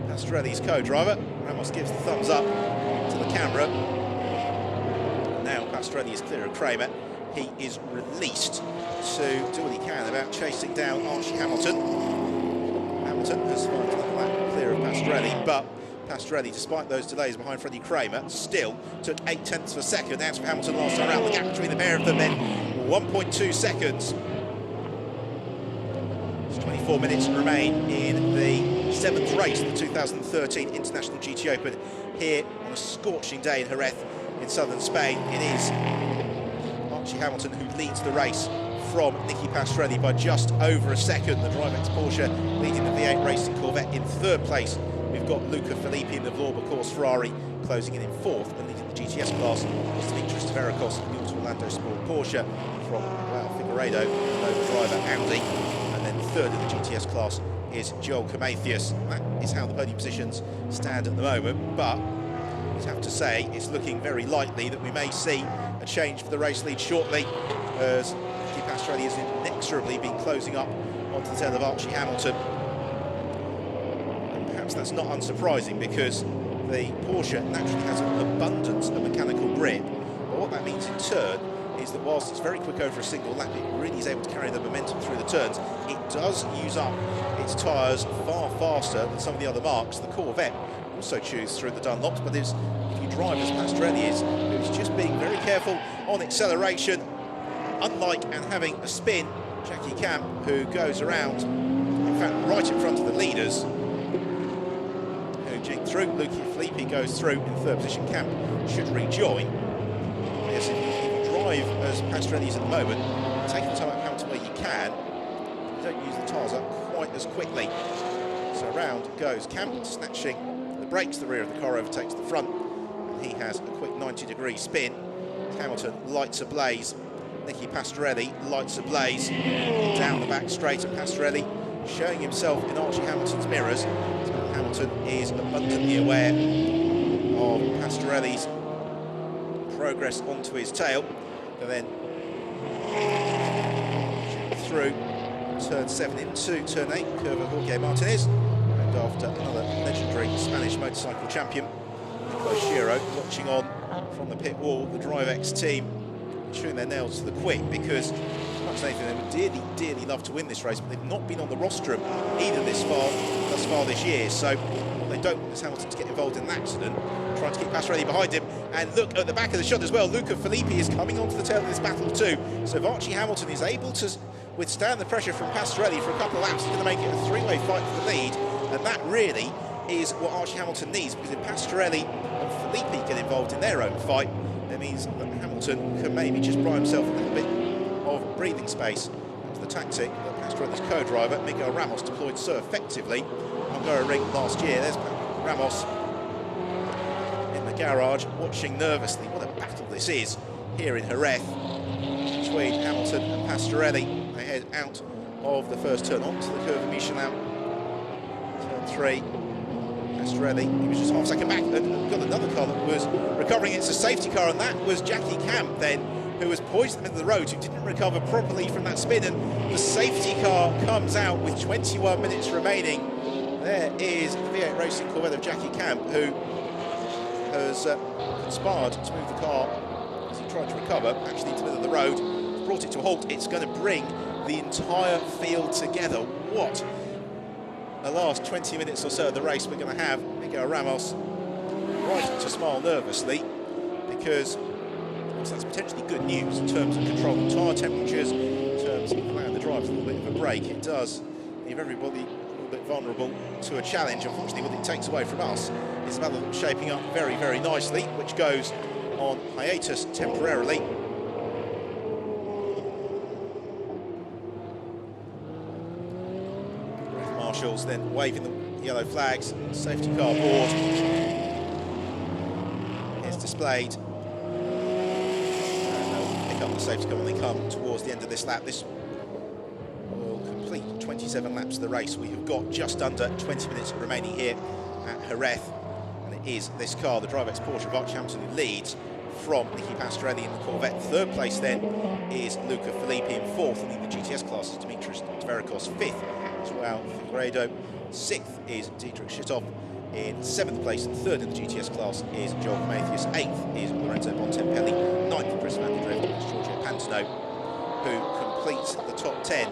Pastorelli's co-driver. Ramos gives the thumbs up to the camera. Now Pastorelli is clear of Kramer. He is released to do what he can about chasing down Archie Hamilton. Hamilton has found another lap clear of Pastorelli, but Pastorelli, despite those delays behind Freddie Kramer, still took 0.8 of a second out of Hamilton last time around. The gap between the pair of them then 1.2 seconds. There's 24 minutes remain in the 7th race of the 2013 International GT Open here on a scorching day in Jerez in southern Spain. It is Archie Hamilton who leads the race from Nicky Pastorelli by just over a second. The Drivex Porsche leading the V8 Racing Corvette in 3rd place. We've got Luca Filippi in the Vauxhall Course Ferrari closing in 4th, and leading the GTS class is Dimitris Tverakos in the Auto Orlando Sport Porsche from Figueiredo, Nova driver Audi, and then 3rd in the GTS class is Joel Comathius. That is how the podium positions stand at the moment, but I have to say it's looking very likely that we may see a change for the race lead shortly, as Nicky Pastorelli has inexorably been closing up onto the tail of Archie Hamilton. Perhaps that's not unsurprising, because the Porsche naturally has an abundance of mechanical grip, but what that means in turn is that whilst it's very quick over a single lap, it really is able to carry the momentum through the turns. It does use up its tyres far faster than some of the other marques. The Corvette also chews through the Dunlops, but if you drive as Pastorelli is, who's just being very careful on acceleration, unlike and having a spin, Jackie Camp, who goes around, in fact, right in front of the leaders, through. Luca Filippi goes through in 3rd position. Camp should rejoin. Yes, if you drive as Pastorelli is at the moment, take the time out Hamilton where you can. You don't use the tyres up quite as quickly. So around goes Camp, snatching the brakes. The rear of the car overtakes the front, and he has a quick 90-degree spin. Hamilton lights ablaze. Nicky Pastorelli lights ablaze. Down the back straight, and Pastorelli showing himself in Archie Hamilton's mirrors. Hamilton is abundantly aware of Pastorelli's progress onto his tail, and then through turn 7 into turn 8, curve of Jorge Martinez, and after another legendary Spanish motorcycle champion, Nicolas Giro, watching on from the pit wall. The Drivex team chewing their nails to the quick, because as much as anything, they would dearly, dearly love to win this race, but they've not been on the rostrum either thus far this year. So what they don't want is Hamilton to get involved in an accident, trying to keep Pastorelli behind him. And look at the back of the shot as well, Luca Filippi is coming onto the tail of this battle too. So if Archie Hamilton is able to withstand the pressure from Pastorelli for a couple of laps. He's going to make it a three-way fight for the lead, and that really is what Archie Hamilton needs, because if Pastorelli and Filippi get involved in their own fight, that means that Hamilton can maybe just buy himself a little bit of breathing space. That's the tactic that Pastorelli's co-driver, Miguel Ramos, deployed so effectively on Ring last year. There's Ramos in the garage, watching nervously. What a battle this is here in Jerez between Hamilton and Pastorelli. They head out of the first turn onto the curve of Michelin. Turn 3. Pastorelli, he was just half a second back and got another car that was recovering. It's a safety car, and that was Jackie Camp then, who was poised in the middle of the road, who didn't recover properly from that spin, and the safety car comes out with 21 minutes remaining. There is the V8 Racing Corvette of Jackie Camp, who has conspired to move the car as he tried to recover, actually into the middle of the road, brought it to a halt. It's going to bring the entire field together. What the last 20 minutes or so of the race we're going to have. Miguel Ramos right to smile nervously, because that's potentially good news in terms of controlling tyre temperatures, in terms of allowing the drivers a little bit of a break. It does leave everybody a little bit vulnerable to a challenge. Unfortunately, what it takes away from us is the battle shaping up very, very nicely, which goes on hiatus temporarily. Marshals then waving the yellow flags. Safety car board is displayed. And they'll pick up the safety car when they come towards the end of this lap. This will complete 27 laps of the race. We have got just under 20 minutes remaining here at Jerez. And it is this car, the Drivex Porsche of Archie Hamilton, who leads from Nicky Pastorelli in the Corvette. Third place then is Luca Filippi, in fourth, and in the GTS classes, Dimitris Tverikos, fifth. Joao Figueiredo. Sixth is Dietrich Schitthoff. In seventh place and third in the GTS class is Joel Prometheus. Eighth is Lorenzo Bontempelli. Ninth, Chris Van der Drift. It's Giorgio Pantano, who completes the top 10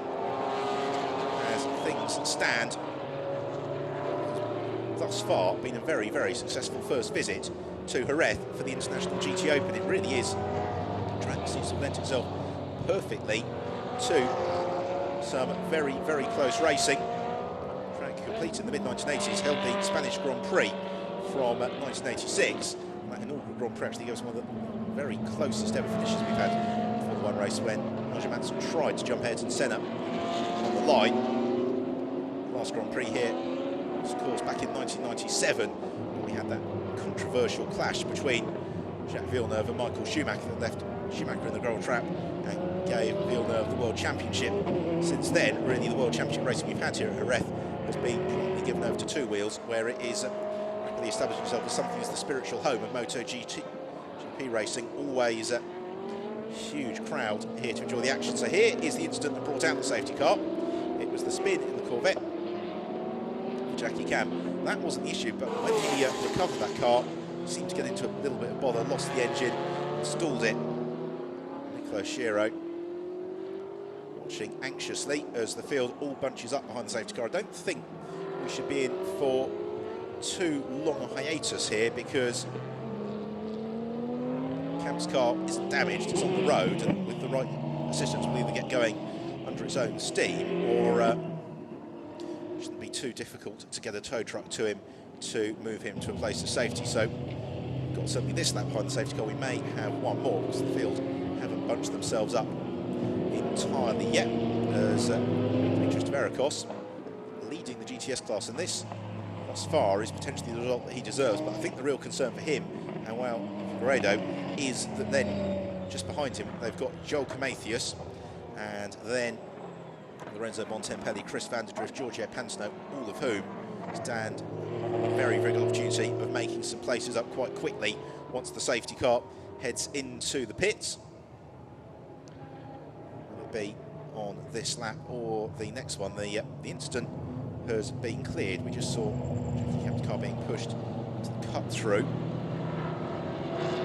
as things stand. Thus far, been a very, very successful first visit to Jerez for the International GT Open. It really is. The track seems to lend itself perfectly to some very, very close racing. Track complete in the mid-1980s, held the Spanish Grand Prix from 1986. And that inaugural Grand Prix actually gives one of the very closest ever finishes we've had for the one race, when Nigel Mansell tried to jump Ayrton Senna on the line. Last Grand Prix here was, of course, back in 1997. We had that controversial clash between Jacques Villeneuve and Michael Schumacher that left Schumacher in the Grand Trap and gave Villeneuve the World Championship. Since then, really, the World Championship racing we've had here at Jerez has been promptly given over to two wheels, where it is rapidly establishing itself as something as the spiritual home of MotoGP racing. Always a huge crowd here to enjoy the action. So here is the incident that brought out the safety car. It was the spin in the Corvette for Jackie Cam. That wasn't the issue, but when he recovered that car, he seemed to get into a little bit of bother, lost the engine, stalled it. Nicola Shiro watching anxiously as the field all bunches up behind the safety car. I don't think we should be in for too long a hiatus here, because Cam's car isn't damaged, it's on the road, and with the right assistance will either get going under its own steam, or it shouldn't be too difficult to get a tow truck to him to move him to a place of safety. So we've got certainly this lap behind the safety car. We may have one more, because the field haven't bunched themselves up entirely yet, as Dimitris Tverikos, leading the GTS class in this thus far, is potentially the result that he deserves. But I think the real concern for him, and well, Figueiredo, is that then just behind him they've got Joel Prometheus, and then Lorenzo Bontempelli, Chris Van der Drift, Giorgio Pantano, all of whom stand a very, very good opportunity of making some places up quite quickly once the safety car heads into the pits. Will it be on this lap or the next one? The incident has been cleared. We just saw the car being pushed to the cut through.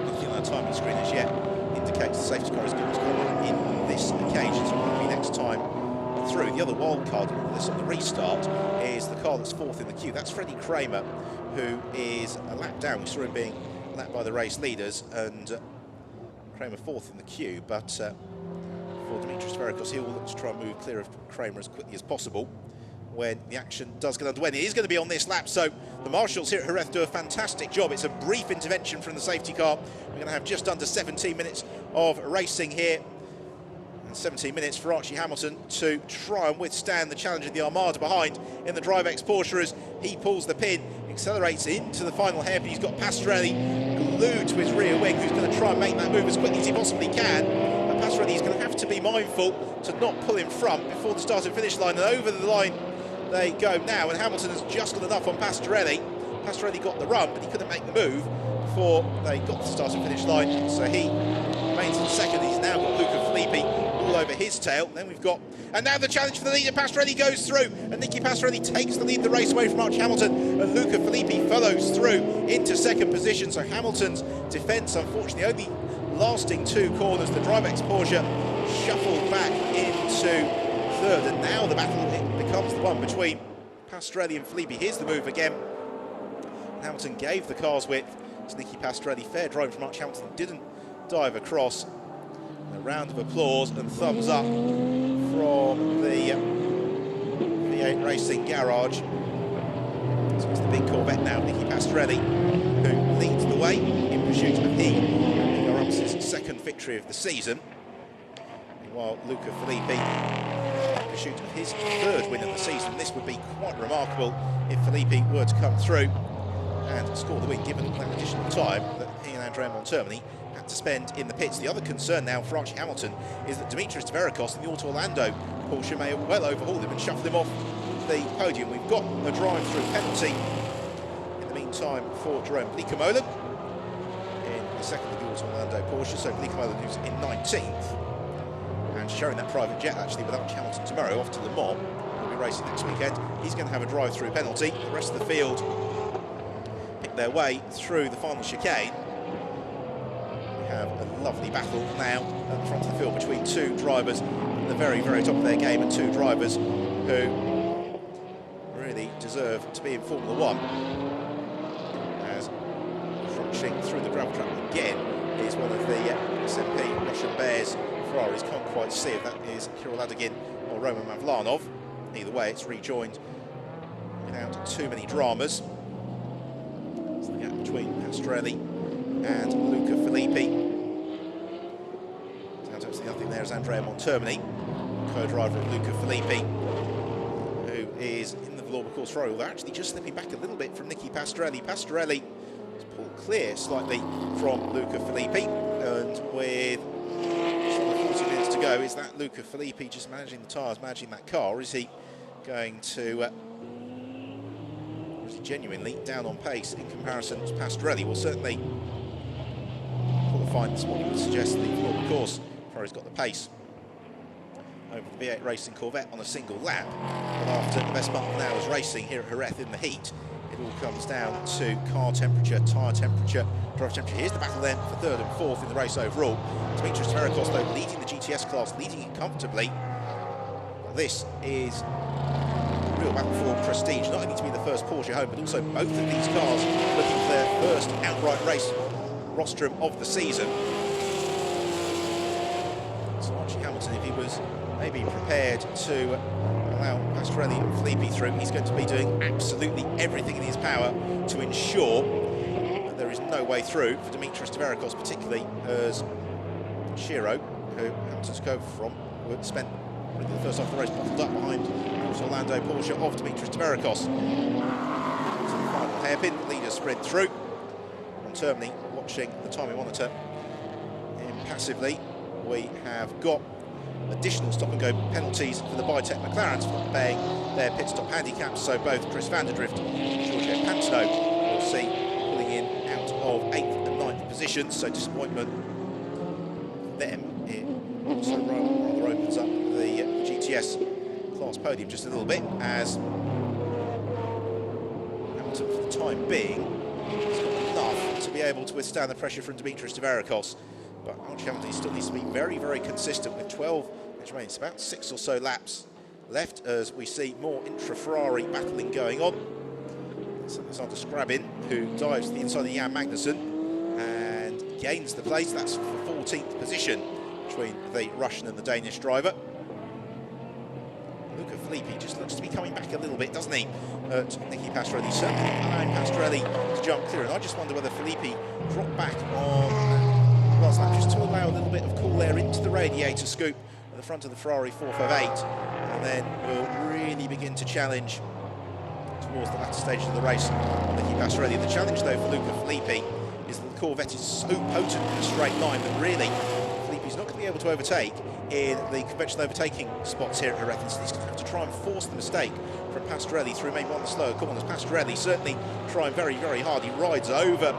Nothing on the timing screen as yet indicates the safety car is going to come on in this occasion, so it will be next time through. The other wild card on this, on the restart, is the car that's fourth in the queue. That's Freddie Kramer, who is a lap down. We saw him being lapped by the race leaders, and Kramer fourth in the quew, but for Dimitris Verikos. He will look to try and move clear of Kramer as quickly as possible when the action does get underway. And it is going to be on this lap, so the marshals here at Jerez do a fantastic job. It's a brief intervention from the safety car. We're going to have just under 17 minutes of racing here, and 17 minutes for Archie Hamilton to try and withstand the challenge of the Armada behind in the DriveX Porsche as he pulls the pin, accelerates into the final hairpin. He's got Pastorelli glued to his rear wing, who's going to try and make that move as quickly as he possibly can. But Pastorelli is going to have to be mindful to not pull in front before the start and finish line, and over the line they go now, and Hamilton has just got enough on Pastorelli. Pastorelli got the run, but he couldn't make the move before they got to the start and finish line, so he remains in second. He's now got Luca Filippi all over his tail. Then we've got, and now the challenge for the leader. Pastorelli goes through, and Nicky Pastorelli takes the lead the race away from Archie Hamilton, and Luca Filippi follows through into second position. So Hamilton's defence, unfortunately, only lasting 2 corners. The DriveX Porsche shuffled back into third, and now the battle becomes the one between Pastorelli and Filippi. Here's the move again. Hamilton gave the car's width to Nicky Pastorelli. Fair driving from Archie Hamilton, didn't dive across. A round of applause and thumbs up from the V8 Racing garage. So it's the big Corvette now, Nicky Pastorelli, who leads the way in pursuit of Garum's second victory of the season. Meanwhile, Luca Filippi in pursuit of his 3rd win of the season. This would be quite remarkable if Filippi were to come through and score the win, given that additional time that he and Andrea Montermini had to spend in the pits. The other concern now for Archie Hamilton is that Dimitris Verikos in the Auto Orlando Porsche may well overhaul him and shuffle him off the podium. We've got a drive-through penalty in the meantime for Jerome Bleekemolen in the second of the Auto Orlando Porsche. So Bleekemolen, who's in 19th and sharing that private jet actually with Archie Hamilton tomorrow off to Le Mans, will be racing next weekend. He's going to have a drive-through penalty. The rest of the field pick their way through the final chicane. We have a lovely battle now at the front of the field between 2 drivers at the very, very top of their game, and 2 drivers who really deserve to be in Formula 1. As crunching through the gravel trap again is one of the SMP Russian Bears Ferraris. Can't quite see if that is Kirill Ladygin or Roman Mavlanov. Either way, it's rejoined without too many dramas. It's the gap between Pastorelli and Luca Filippi. Down to absolutely nothing there is Andrea Montermini, co-driver of Luca Filippi, who is in the Villorba course Ferrari, although actually just slipping back a little bit from Nicky Pastorelli. Pastorelli has pulled clear slightly from Luca Filippi, and with just under 40 minutes to go, is that Luca Filippi just managing the tyres, managing that car, or is he going to, or is he genuinely down on pace in comparison to Pastorelli? Well, certainly qualifying this morning would suggest the Villorba course Ferrari's got the pace over the V8 Racing Corvette on a single lap. But after the best part of an hour's racing here at Jerez in the heat, it all comes down to car temperature, tyre temperature, driver temperature. Here's the battle then for 3rd and 4th in the race overall. Dimitris Verikos, though, leading the GTS class, leading it comfortably. This is a real battle for prestige, not only to be the first Porsche home, but also both of these cars looking for their first outright race rostrum of the season. So Archie Hamilton, if he was maybe prepared to allow Pastorelli and Filippi through, he's going to be doing absolutely everything in his power to ensure that there is no way through for Dimitris Verikos, particularly as Shiro, who Hamilton's go from, spent really the first half of the race bottled up behind the Orlando Porsche of Dimitris Verikos. So the final hairpin, the leaders spread through. Montermini watching the timing monitor impassively. We have got additional stop-and-go penalties for the Bitech McLarens for not paying their pit stop handicaps. So both Chris van der Drift and Giorgio Pantano will see pulling in out of 8th and 9th positions. So disappointment for them. It also rather opens up the GTS class podium just a little bit, as Hamilton, for the time being, has got enough to be able to withstand the pressure from Dimitris Verikos. But Archie Hamilton still needs to be very, very consistent with 12 minutes remaining. It's about 6 or so laps left as we see more intra-Ferrari battling going on. It's Alexander Skrabin, who dives to the inside of Jan Magnussen and gains the place. That's for 14th position between the Russian and the Danish driver. Luca Filippi just looks to be coming back a little bit, doesn't he, at Nicky Pastorelli. Certainly allowing Pastorelli to jump clear, and I just wonder whether Filippi dropped back on last lap just to allow a little bit of cool air into the radiator scoop at the front of the Ferrari 458, and then will really begin to challenge towards the latter stages of the race on Nicky Pastorelli. The challenge, though, for Luca Filippi is that the Corvette is so potent in a straight line that really Filippi's not going to be able to overtake in the conventional overtaking spots here at Jerez. So he's going to have to try and force the mistake from Pastorelli through maybe one of the slower corners. Pastorelli certainly trying very, very hard. He rides over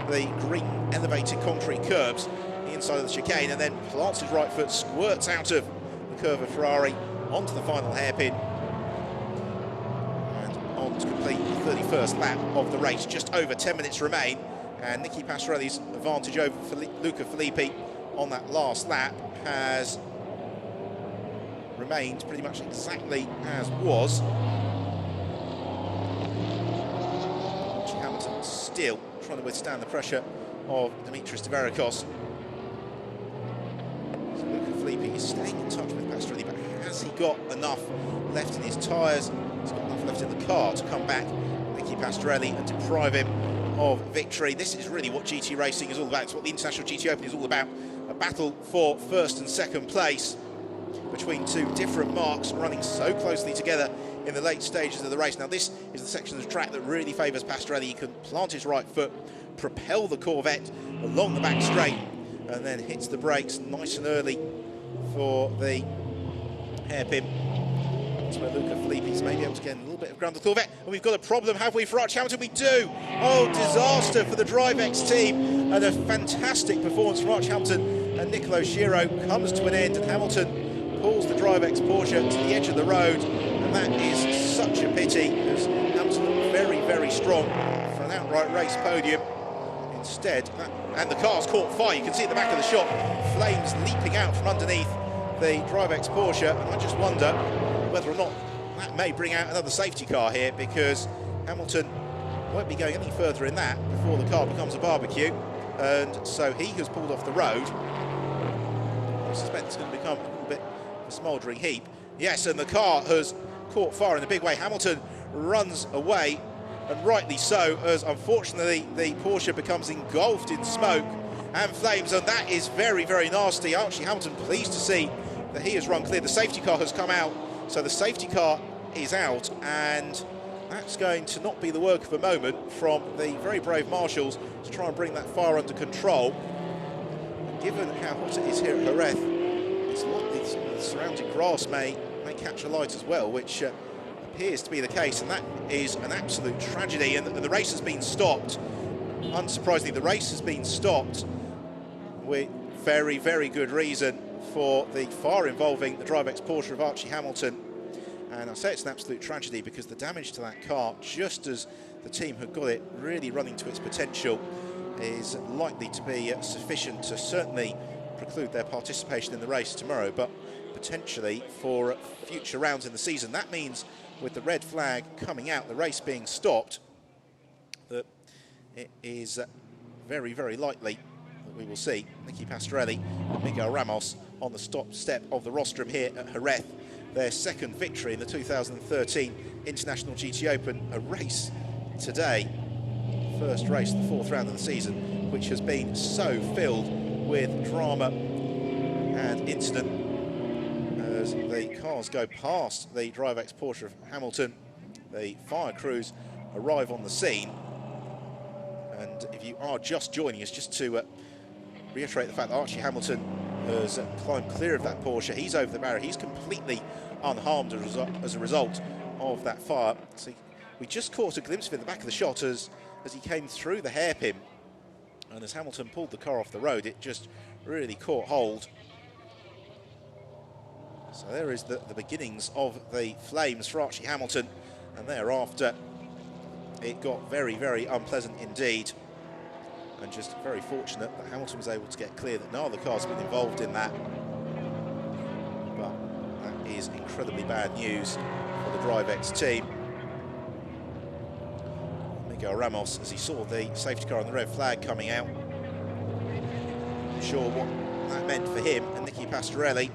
the green elevated concrete curbs, the inside of the chicane, and then plants his right foot, squirts out of the curve of Ferrari onto the final hairpin, and on to complete the 31st lap of the race. Just over 10 minutes remain, and Nicky Pastorelli's advantage over Luca Filippi on that last lap has remained pretty much exactly as was. Hamilton still trying to withstand the pressure of Dimitris Dverikos. So Luca Filippi is staying in touch with Pastorelli, but has he got enough left in his tyres? He's got enough left in the car to come back Nicky Pastorelli and deprive him of victory. This is really what GT racing is all about. It's what the International GT Open is all about. A battle for first and second place between two different marques running so closely together in the late stages of the race. Now this is the section of the track that really favours Pastorelli. He can plant his right foot, propel the Corvette along the back straight, and then hits the brakes nice and early for the hairpin. That's where Luca Filippi's maybe able to get a little bit of ground on the Corvette. And we've got a problem, have we, for Archie Hamilton? We do! Oh, disaster for the DriveX team, and a fantastic performance from Archie Hamilton and Nicolo Giro comes to an end, and Hamilton pulls the DriveX Porsche to the edge of the road, and that is such a pity, because Hamilton looked very, very strong for an outright race podium. Instead, and the car's caught fire. You can see at the back of the shot, flames leaping out from underneath the DriveX Porsche, and I just wonder whether or not that may bring out another safety car here, because Hamilton won't be going any further in that before the car becomes a barbecue, and so he has pulled off the road. I suspect it's going to become a little bit of a smouldering heap. Yes, and the car has caught fire in a big way. Hamilton runs away, and rightly so, as unfortunately the Porsche becomes engulfed in smoke and flames, and that is very, very nasty. Archie Hamilton pleased to see that he has run clear. The safety car has come out, so the safety car is out, and that's going to not be the work of a moment from the very brave marshals to try and bring that fire under control. And given how hot it is here at Jerez, it's likely some of the surrounding grass may catch alight as well, which appears to be the case, and that is an absolute tragedy. And the race has been stopped. Unsurprisingly, the race has been stopped with very, very good reason for the fire involving the DriveX Porsche of Archie Hamilton. And I say it's an absolute tragedy because the damage to that car, just as the team had got it really running to its potential, is likely to be sufficient to certainly preclude their participation in the race tomorrow, but potentially for future rounds in the season. That means with the red flag coming out, the race being stopped, that it is very, very likely that we will see Nicky Pastorelli and Miguel Ramos on the stop step of the rostrum here at Jerez. Their second victory in the 2013 International GT Open, a race today, first race of the fourth round of the season, which has been so filled with drama and incident as the cars go past the DriveX Porsche of Hamilton. The fire crews arrive on the scene, and if you are just joining us, just to reiterate the fact that Archie Hamilton has climbed clear of that Porsche. He's over the barrier. He's completely unharmed as a result of that fire. So we just caught a glimpse of it at the back of the shot as he came through the hairpin, and as Hamilton pulled the car off the road, it just really caught hold. So there is the beginnings of the flames for Archie Hamilton, and thereafter it got very, very unpleasant indeed. And just very fortunate that Hamilton was able to get clear, that no other cars have been involved in that. But that is incredibly bad news for the DriveX team. Miguel Ramos, as he saw the safety car and the red flag coming out, not sure what that meant for him and Nicky Pastorelli.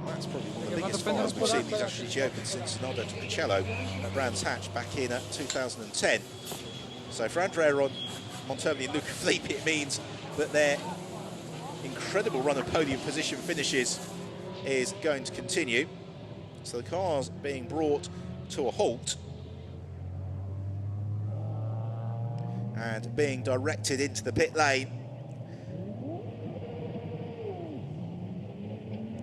That's probably one of the biggest fires we've seen in these National GT Open since Nando Topicello at Brands Hatch back in 2010. So for Andrea Montermini and Luca Filippi, it means that their incredible run of podium position finishes is going to continue. So the car's being brought to a halt and being directed into the pit lane.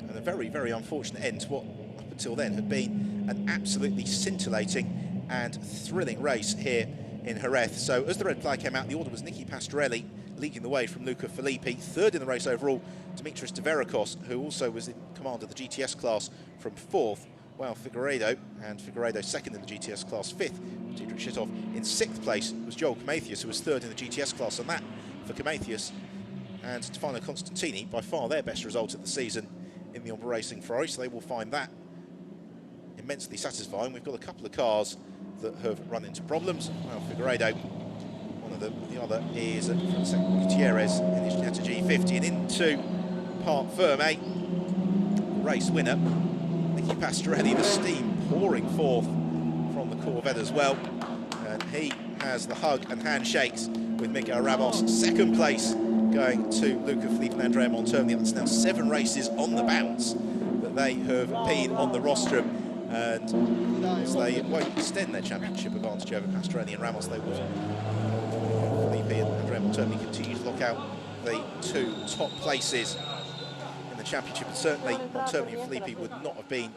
And a very, very unfortunate end to what up until then had been an absolutely scintillating and thrilling race here in Jerez. So as the red flag came out, the order was Nicky Pastorelli leading the way from Luca Filippi. Third in the race overall, Dimitris Deveracos, who also was in command of the GTS class, from fourth. Well, Figueiredo second in the GTS class, fifth. Diedrich Schitthoff in sixth place was Joel Camathius, who was third in the GTS class, and that for Camathius and Stefano Constantini, by far their best result of the season in the Ombre Racing Ferrari, so they will find that immensely satisfying. We've got a couple of cars that have run into problems. Well, Figueiredo, one of them, the other is JEREZ in his Ginetta G50, and into Parc Ferme, race winner Nicky Pastorelli, the steam pouring forth from the Corvette as well, and he has the hug and handshakes with Miguel Ramos. Second place going to Luca Filippi and Andrea Montermini. That's now 7 races on the bounce that they have been on the rostrum, and as they won't extend their championship advantage over Pastorelli and Ramos, they will. Filippi and Andrea Montermini continue to lock out the 2 top places in the championship, and certainly Montermini and Filippi would not have been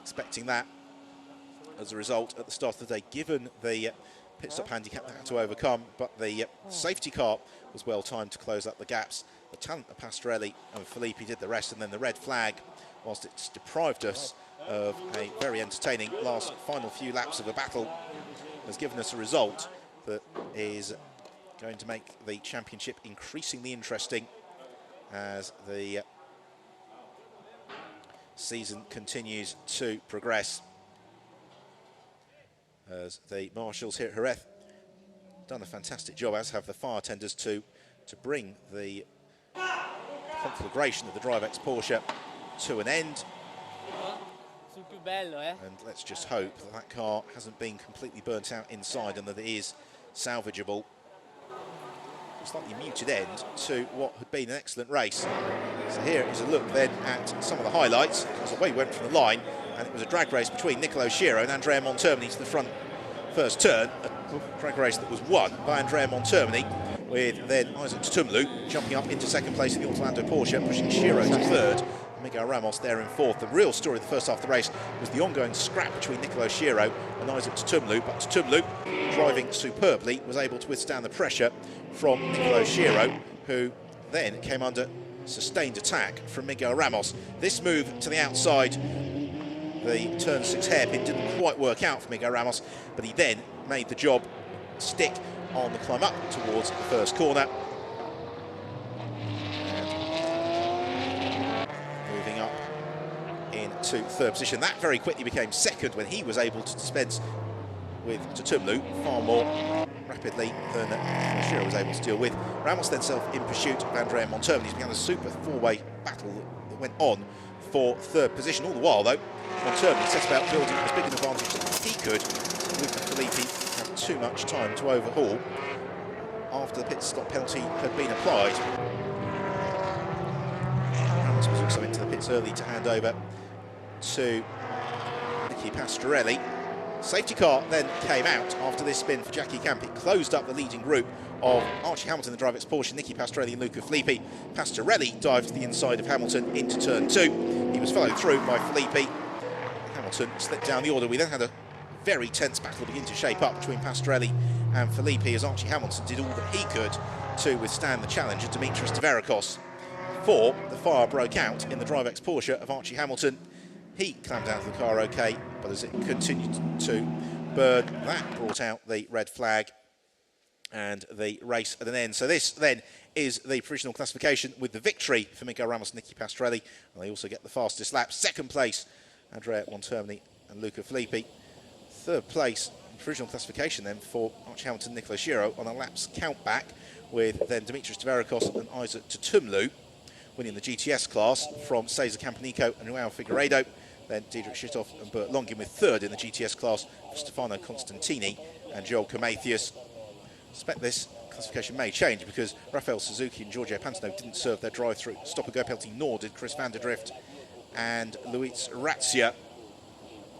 expecting that as a result at the start of the day, given the pit stop handicap they had to overcome, but the safety car was well timed to close up the gaps. The talent of Pastorelli and Filippi did the rest, and then the red flag, whilst it's deprived us of a very entertaining final few laps of a battle, has given us a result that is going to make the championship increasingly interesting as the season continues to progress, as the marshals here at Jerez done a fantastic job, as have the fire tenders, to bring the conflagration of the DriveX Porsche to an end. And let's just hope that that car hasn't been completely burnt out inside and that it is salvageable. A slightly muted end to what had been an excellent race. So here is a look then at some of the highlights. As away went from the line, and it was a drag race between Nicolo Schiro and Andrea Montermini to the front first turn. A drag race that was won by Andrea Montermini, with then Isaac Tutumlu jumping up into second place in the Orlando Porsche, pushing Schiro to third. Miguel Ramos there in fourth. The real story of the first half of the race was the ongoing scrap between Nicolo Schiro and Isaac Tutumlu, but Tutumlu, driving superbly, was able to withstand the pressure from Nicolo Schiro, who then came under sustained attack from Miguel Ramos. This move to the outside, the turn 6 hairpin, didn't quite work out for Miguel Ramos, but he then made the job stick on the climb up towards the first corner. To third position. That very quickly became second when he was able to dispense with Tutumlu far more rapidly than Schiro was able to deal with. Ramos then in pursuit of Andrea Montermini. He began a super 4-way battle that went on for third position. All the while, though, Montermini set about building as big an advantage as he could. Luca Filippi had too much time to overhaul after the pit stop penalty had been applied. Ramos was also into the pits early to hand over to Nicky Pastorelli. Safety car then came out after this spin for Jackie Camp. It closed up the leading group of Archie Hamilton, the DriveX Porsche, Nicky Pastorelli and Luca Filippi. Pastorelli dived to the inside of Hamilton into turn 2. He was followed through by Filippi. Hamilton slipped down the order. We then had a very tense battle begin to shape up between Pastorelli and Filippi, as Archie Hamilton did all that he could to withstand the challenge of Dimitris Deveracos. Before the fire broke out in the DriveX Porsche of Archie Hamilton, he climbed out of the car okay, but as it continued to burn, that brought out the red flag and the race at an end. So this then is the provisional classification with the victory for Miguel Ramos and Nicky Pastorelli. And they also get the fastest lap. Second place, Andrea Montermini and Luca Filippi. Third place, provisional classification then for Archie Hamilton and Nicolo Schiro on a laps count back with then Dimitris Tverakos and Isaac Tutumlu winning the GTS class from Cesar Campanico and Joao Figueiredo. Then Diedrich Schittoff and Bert Longin with third in the GTS class for Stefano Constantini and Joel Komathias. I suspect this classification may change because Rafael Suzuki and Giorgio Pantano didn't serve their drive-through stop-and-go penalty, nor did Chris van der Drift and Luis Razzia.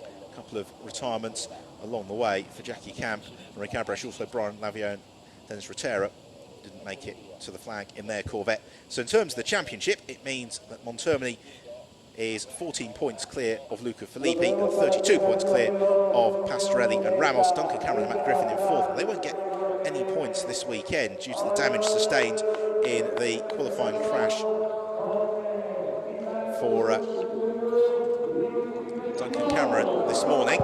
A couple of retirements along the way for Jackie Camp and Rick Abresh, also Brian Lavio and Dennis Rotera didn't make it to the flag in their Corvette. So in terms of the championship, it means that Monthermely is 14 points clear of Luca Filippi and 32 points clear of Pastorelli and Ramos. Duncan Cameron and Matt Griffin in fourth. They won't get any points this weekend due to the damage sustained in the qualifying crash for Duncan Cameron this morning.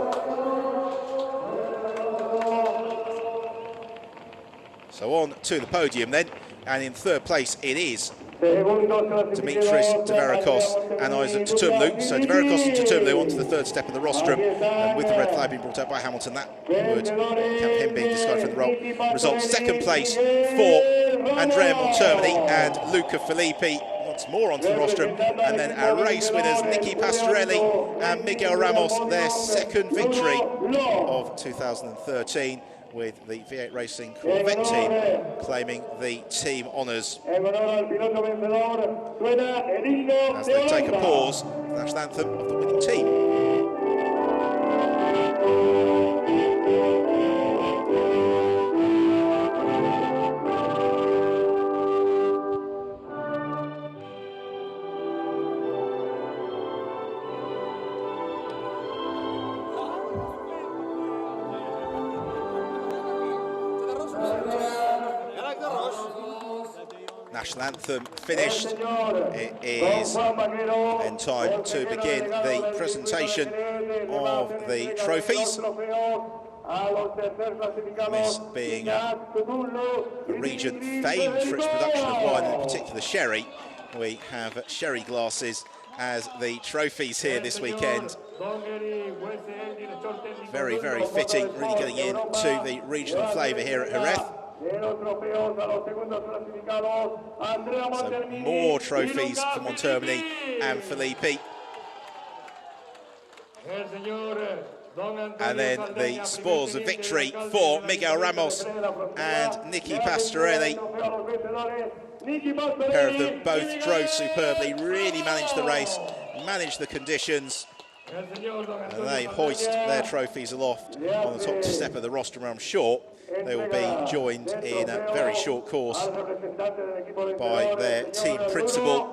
So on to the podium then, and in third place it is Dimitris Tverakos and Isaac Tutumlu. So Tverakos and Tutumlu onto the third step of the rostrum, and with the red flag being brought out by Hamilton, that would count him being disqualified from the result. Second place for Andrea Monthermely and Luca Filippi once more onto the rostrum, and then our race winners Nicky Pastorelli and Miguel Ramos, their second victory of 2013. With the V8 Racing Corvette team claiming the team honours. As they take a pause, the national anthem of the winning team. National anthem finished. It is in time to begin the presentation of the trophies. And this being a region famed for its production of wine, in particular sherry, we have sherry glasses as the trophies here this weekend. Very, very fitting, really getting into the regional flavour here at Jerez. So more trophies for Monthermely and Filippi. And then the spoils of victory for Miguel Ramos and Nicky Pastorelli. A pair of them both drove superbly, really managed the race, managed the conditions. And they hoist their trophies aloft on the top step of the rostrum, where I'm sure they will be joined in a very short course by their team principal.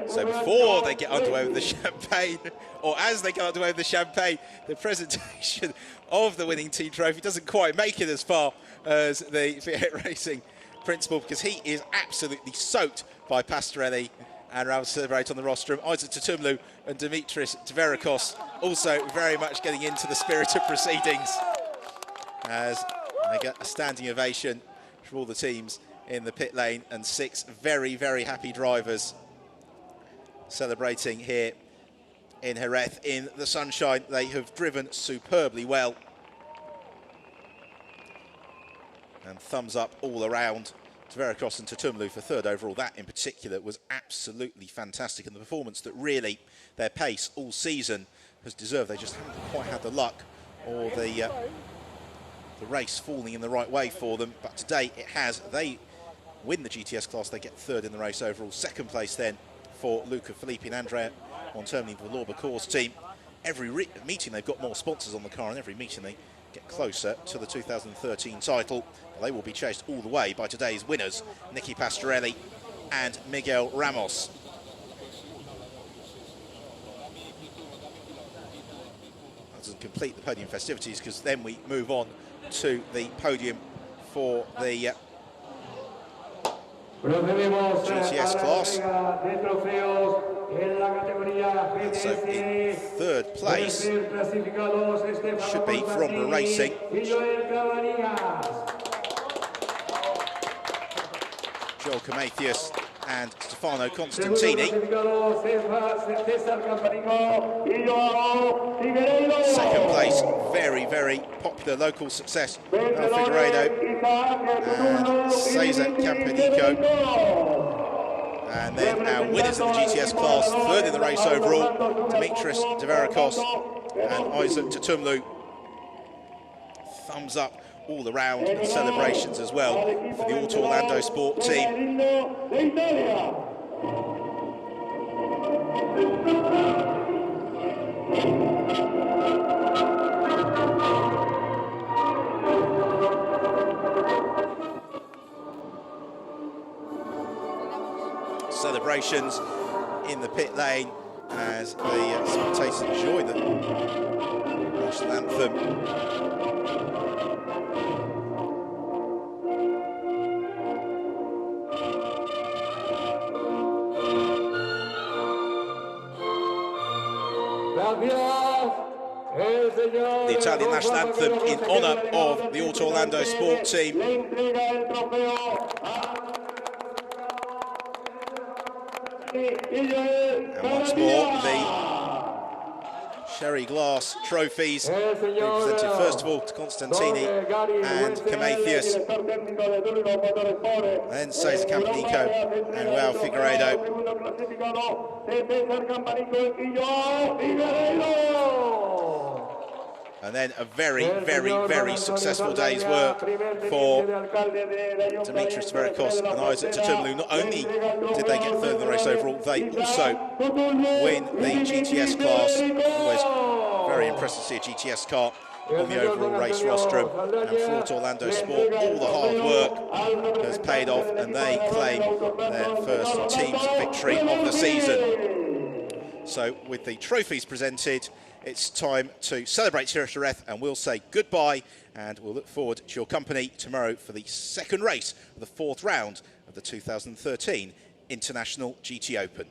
So before they get underway with the champagne, or as they get underway with the champagne, the presentation of the winning team trophy doesn't quite make it as far as the V8 Racing principal, because he is absolutely soaked by Pastorelli and Ramos celebrate on the rostrum. Isaac Tutumlu and Dimitris Tverakos also very much getting into the spirit of proceedings as they get a standing ovation from all the teams in the pit lane, and 6 very, very happy drivers celebrating here in Jerez in the sunshine. They have driven superbly well. And thumbs up all around. Tverakos and Tutumlu for third overall. That in particular was absolutely fantastic, and the performance that really their pace all season has deserved. They just haven't quite had the luck or the race falling in the right way for them, but today it has. They win the GTS class, they get third in the race overall. Second place then for Luca Filippi and Andrea Monthermely, the Lorber Course team. Every meeting they've got more sponsors on the car, and every meeting they get closer to the 2013 title. They will be chased all the way by today's winners, Nicky Pastorelli and Miguel Ramos. That doesn't complete the podium festivities, because then we move on to the podium for the GTS class. And so in third place should be Fromborough Racing. Joel Komathias and Stefano Constantini. Second place, very, very popular local success, Raul Figueiredo and Cesar Campanico. And then our winners in the GTS class, third in the race overall, Dimitris Deverakos and Isaac Tutumlu. Thumbs up all around and celebrations as well for the Auto Orlando Sport team. Celebrations in the pit lane as the spectators enjoy the national anthem. The Italian national anthem in honour of the Auto Orlando Sport team. And once more, the Sherry Glass trophies presented first of all to Constantini and Camathias, and then Cesar Campanico and Raul Figueiredo. And then a very, very, very successful day's work for Dimitris Deverakos and Isaac Tutumlu. Not only did they get third in the race overall, they also win the GTS class. Always very impressive to see a GTS car on the overall race rostrum. And for Auto Orlando Sport, all the hard work has paid off, and they claim their first team's victory of the season. So with the trophies presented, it's time to celebrate here at JEREZ, and we'll say goodbye, and we'll look forward to your company tomorrow for the second race of the fourth round of the 2013 International GT Open.